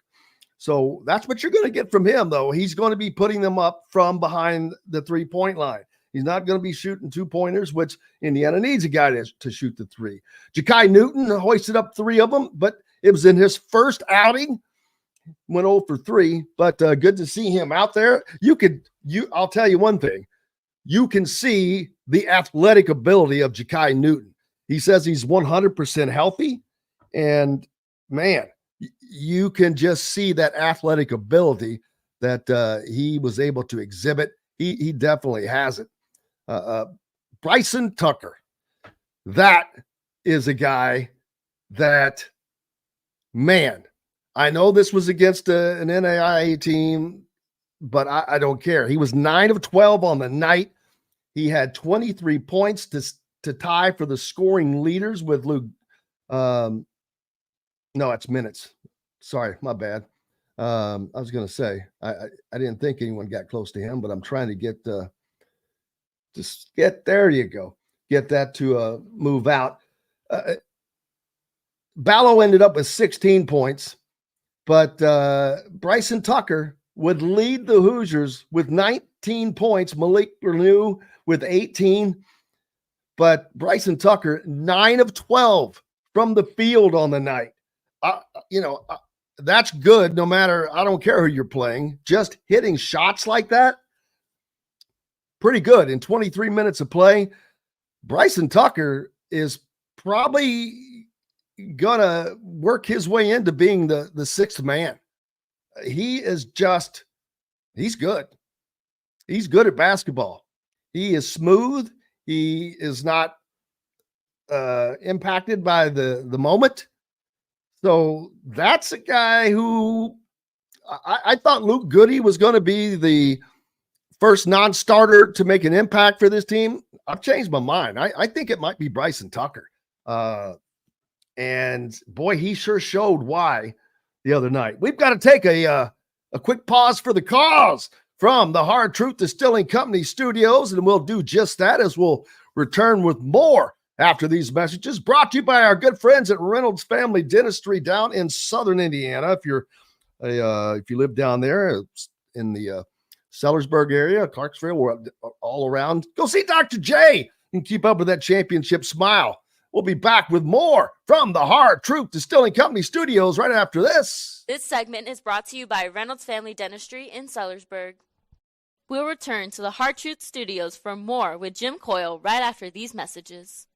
So that's what you're going to get from him, though. He's going to be putting them up from behind the 3-point line. He's not going to be shooting 2-pointers, which Indiana needs a guy to shoot the 3. Ja'Kai Newton hoisted up 3 of them, but it was in his first outing. Went 0 for 3, but good to see him out there. I'll tell you one thing. You can see the athletic ability of Ja'Kai Newton. He says he's 100% healthy, and man, you can just see that athletic ability that he was able to exhibit. He definitely has it. Bryson Tucker, that is a guy that, man, I know this was against an NAIA team, but I don't care. He was 9 of 12 on the night. He had 23 points to tie for the scoring leaders with Luke. No, it's minutes. Sorry, my bad. I was going to say, I didn't think anyone got close to him, but I'm trying to get there you go. Get that to move out. Ballo ended up with 16 points, but Bryson Tucker would lead the Hoosiers with 19 points. Malik Renew with 18, but Bryson Tucker, 9 of 12 from the field on the night. That's good no matter, I don't care who you're playing. Just hitting shots like that, pretty good. In 23 minutes of play, Bryson Tucker is probably going to work his way into being the sixth man. He's good. He's good at basketball. He is smooth. He is not impacted by the moment. So that's a guy who I thought Luke Goody was going to be the first non-starter to make an impact for this team. I've changed my mind. I think it might be Bryson Tucker. And boy, he sure showed why the other night. We've got to take a quick pause for the cause from the Hard Truth Distilling Company studios, and we'll do just that as we'll return with more after these messages, brought to you by our good friends at Reynolds Family Dentistry down in Southern Indiana. If you live down there in the Sellersburg area, Clarksville, we're all around. Go see Dr. J and keep up with that championship smile. We'll be back with more from the Hard Truth Distilling Company studios right after this. This segment is brought to you by Reynolds Family Dentistry in Sellersburg. We'll return to the Hard Truth studios for more with Jim Coyle right after these messages.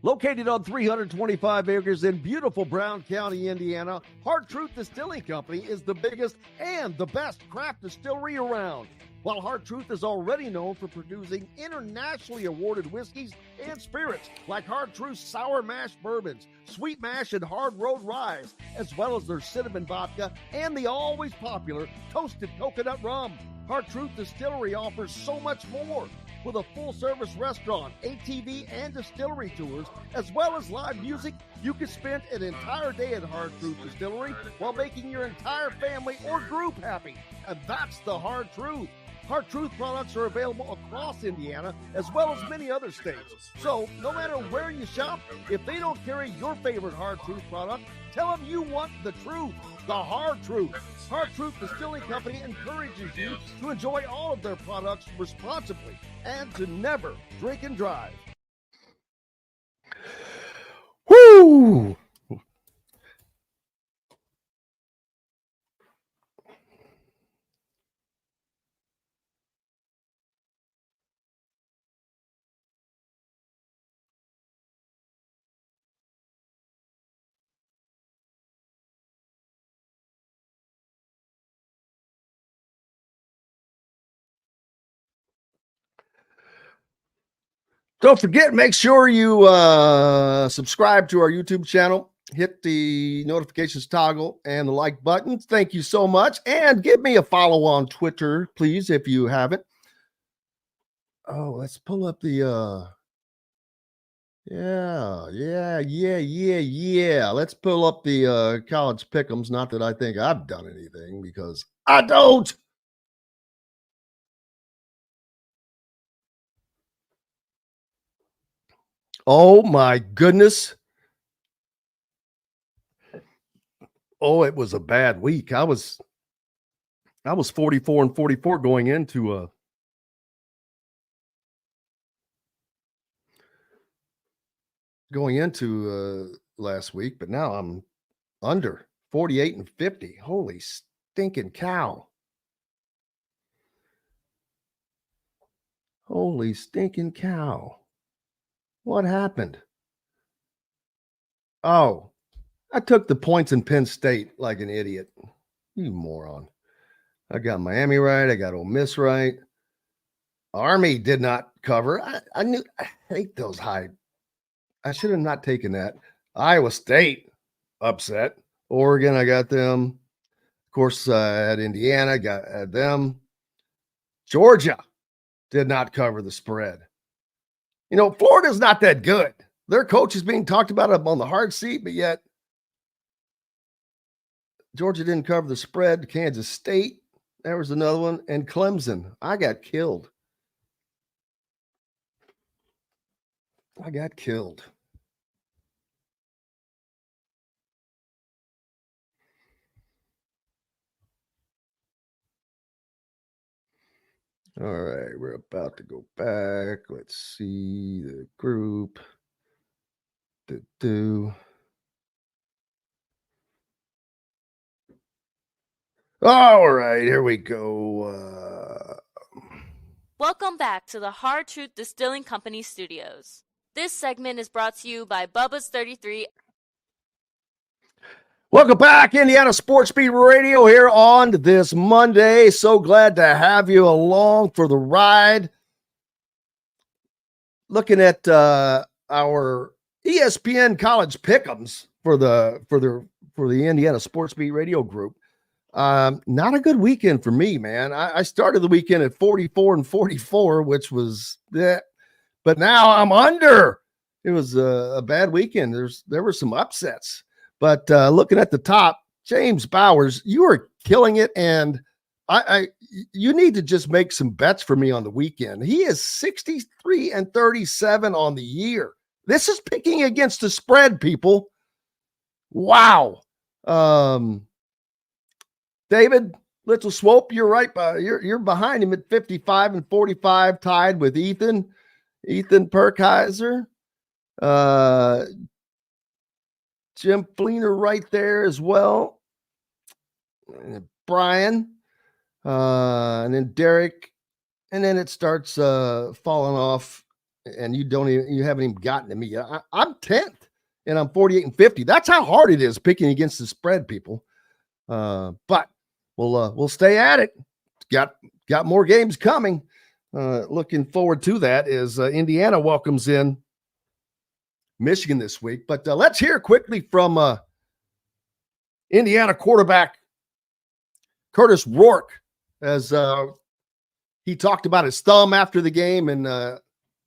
Located on 325 acres in beautiful Brown County, Indiana, Hard Truth Distilling Company is the biggest and the best craft distillery around. While Hard Truth is already known for producing internationally awarded whiskeys and spirits like Hard Truth's Sour Mash Bourbons, Sweet Mash, and Hard Road Ryes, as well as their Cinnamon Vodka and the always popular Toasted Coconut Rum. Hard Truth Distillery offers so much more. With a full-service restaurant, ATV, and distillery tours, as well as live music, you can spend an entire day at Hard Truth Distillery while making your entire family or group happy. And that's the Hard Truth. Hard Truth products are available across Indiana as well as many other states. So no matter where you shop, if they don't carry your favorite Hard Truth product, tell them you want the truth, the Hard Truth. Hard Truth Distilling Company encourages you to enjoy all of their products responsibly and to never drink and drive. Woo! Don't forget, make sure you subscribe to our YouTube channel, hit the notifications toggle and the like button. Thank you so much. And give me a follow on Twitter, please, if you haven't. Oh, let's pull up the yeah. Let's pull up the college pick'ems. Not that I think I've done anything, because I don't. Oh my goodness. Oh, it was a bad week. I was 44-44 going into last week, but now I'm under 48-50. Holy stinking cow. Holy stinking cow. What happened? Oh, I took the points in Penn State like an idiot. You moron. I got Miami right. I got Ole Miss right. Army did not cover. I hate those high. I should have not taken that. Iowa State upset. Oregon, I got them. Of course, at Indiana, got them. Georgia did not cover the spread. You know, Florida's not that good. Their coach is being talked about up on the hard seat, but yet Georgia didn't cover the spread. Kansas State, there was another one. And Clemson, I got killed. All right, we're about to go back. Let's see the group. All right, here we go. Welcome back to the Hard Truth Distilling Company studios. This segment is brought to you by Bubba's 33. Welcome back, Indiana Sports Beat Radio here on this Monday. So glad to have you along for the ride. Looking at our ESPN College Pick'ems for the Indiana Sports Beat Radio group. Not a good weekend for me, man. I started the weekend at 44-44, which was that, but now I'm under. It was a bad weekend. There were some upsets. But looking at the top, James Bowers, you are killing it, and you need to just make some bets for me on the weekend. He is 63-37 on the year. This is picking against the spread, people. Wow. David Little Swope, you're right. You're behind him at 55-45, tied with Ethan Perkheiser. Jim Fleener right there as well. And Brian. And then Derek. And then it starts falling off. And you haven't even gotten to me. I'm 10th. And I'm 48-50. That's how hard it is picking against the spread, people. But we'll stay at it. Got more games coming. Looking forward to that as Indiana welcomes in Michigan this week. But let's hear quickly from Indiana quarterback Curtis Rourke as he talked about his thumb after the game and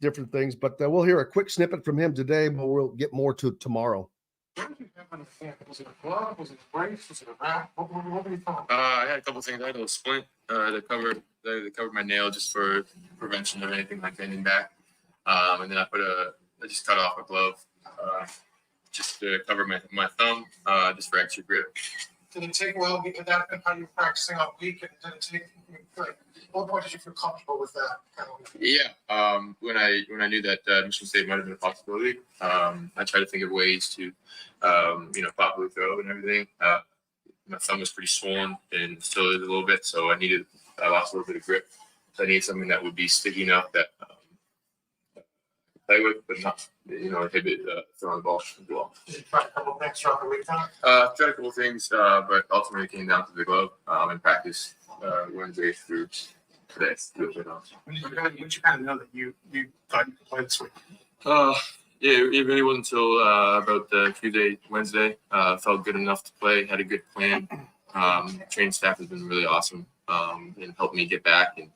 different things. But we'll hear a quick snippet from him today, but we'll get more to it tomorrow. Was it a glove? Was it a brace? Was it a wrap? What were you talking? I had a couple things. I had a splint that covered my nail just for prevention of anything like bending back. And then I just cut off a glove just to cover my thumb, just for extra grip. Did it take a while to get that? And how you practicing all week? And did it take? What point did you feel comfortable with that? Yeah. When I knew that Michigan State might have been a possibility, I tried to think of ways to, properly throw and everything. My thumb was pretty swollen and still is a little bit, so I lost a little bit of grip. So I needed something that would be sticky enough that play with, but not, inhibit throwing the ball as well. Did you try a couple things throughout the week, Tom? Tried a couple things, but ultimately came down to the glove in practice Wednesday through today. When did you kind of know that you thought you could play this week? It really wasn't until about Tuesday, Wednesday. Felt good enough to play, had a good plan. Training staff has been really awesome and helped me get back, and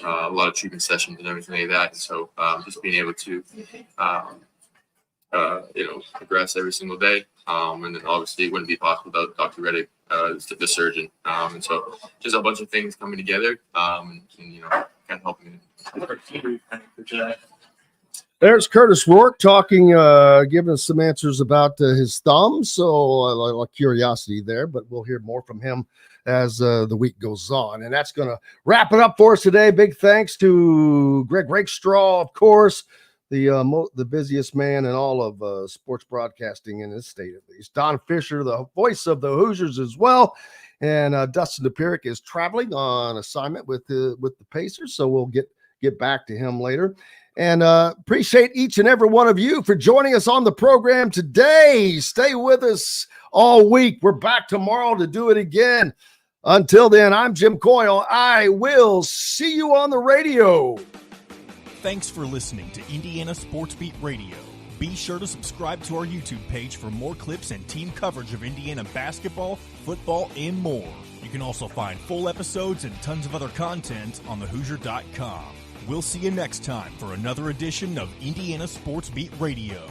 a lot of treatment sessions and everything like that. And so just being able to, progress every single day. And then obviously it wouldn't be possible without Dr. Reddick, the surgeon. And so just a bunch of things coming together and kind of helping me. There's Curtis Rourke talking, giving us some answers about his thumb. So a lot of curiosity there, but we'll hear more from him as the week goes on. And that's going to wrap it up for us today. Big thanks to Greg Rakestraw, of course, the busiest man in all of sports broadcasting in this state, at least. Don Fischer, the voice of the Hoosiers as well. And Dustin Dopirak is traveling on assignment with the Pacers, so we'll get back to him later. And appreciate each and every one of you for joining us on the program today. Stay with us all week. We're back tomorrow to do it again. Until then, I'm Jim Coyle. I will see you on the radio. Thanks for listening to Indiana Sports Beat Radio. Be sure to subscribe to our YouTube page for more clips and team coverage of Indiana basketball, football, and more. You can also find full episodes and tons of other content on thehoosier.com. We'll see you next time for another edition of Indiana Sports Beat Radio.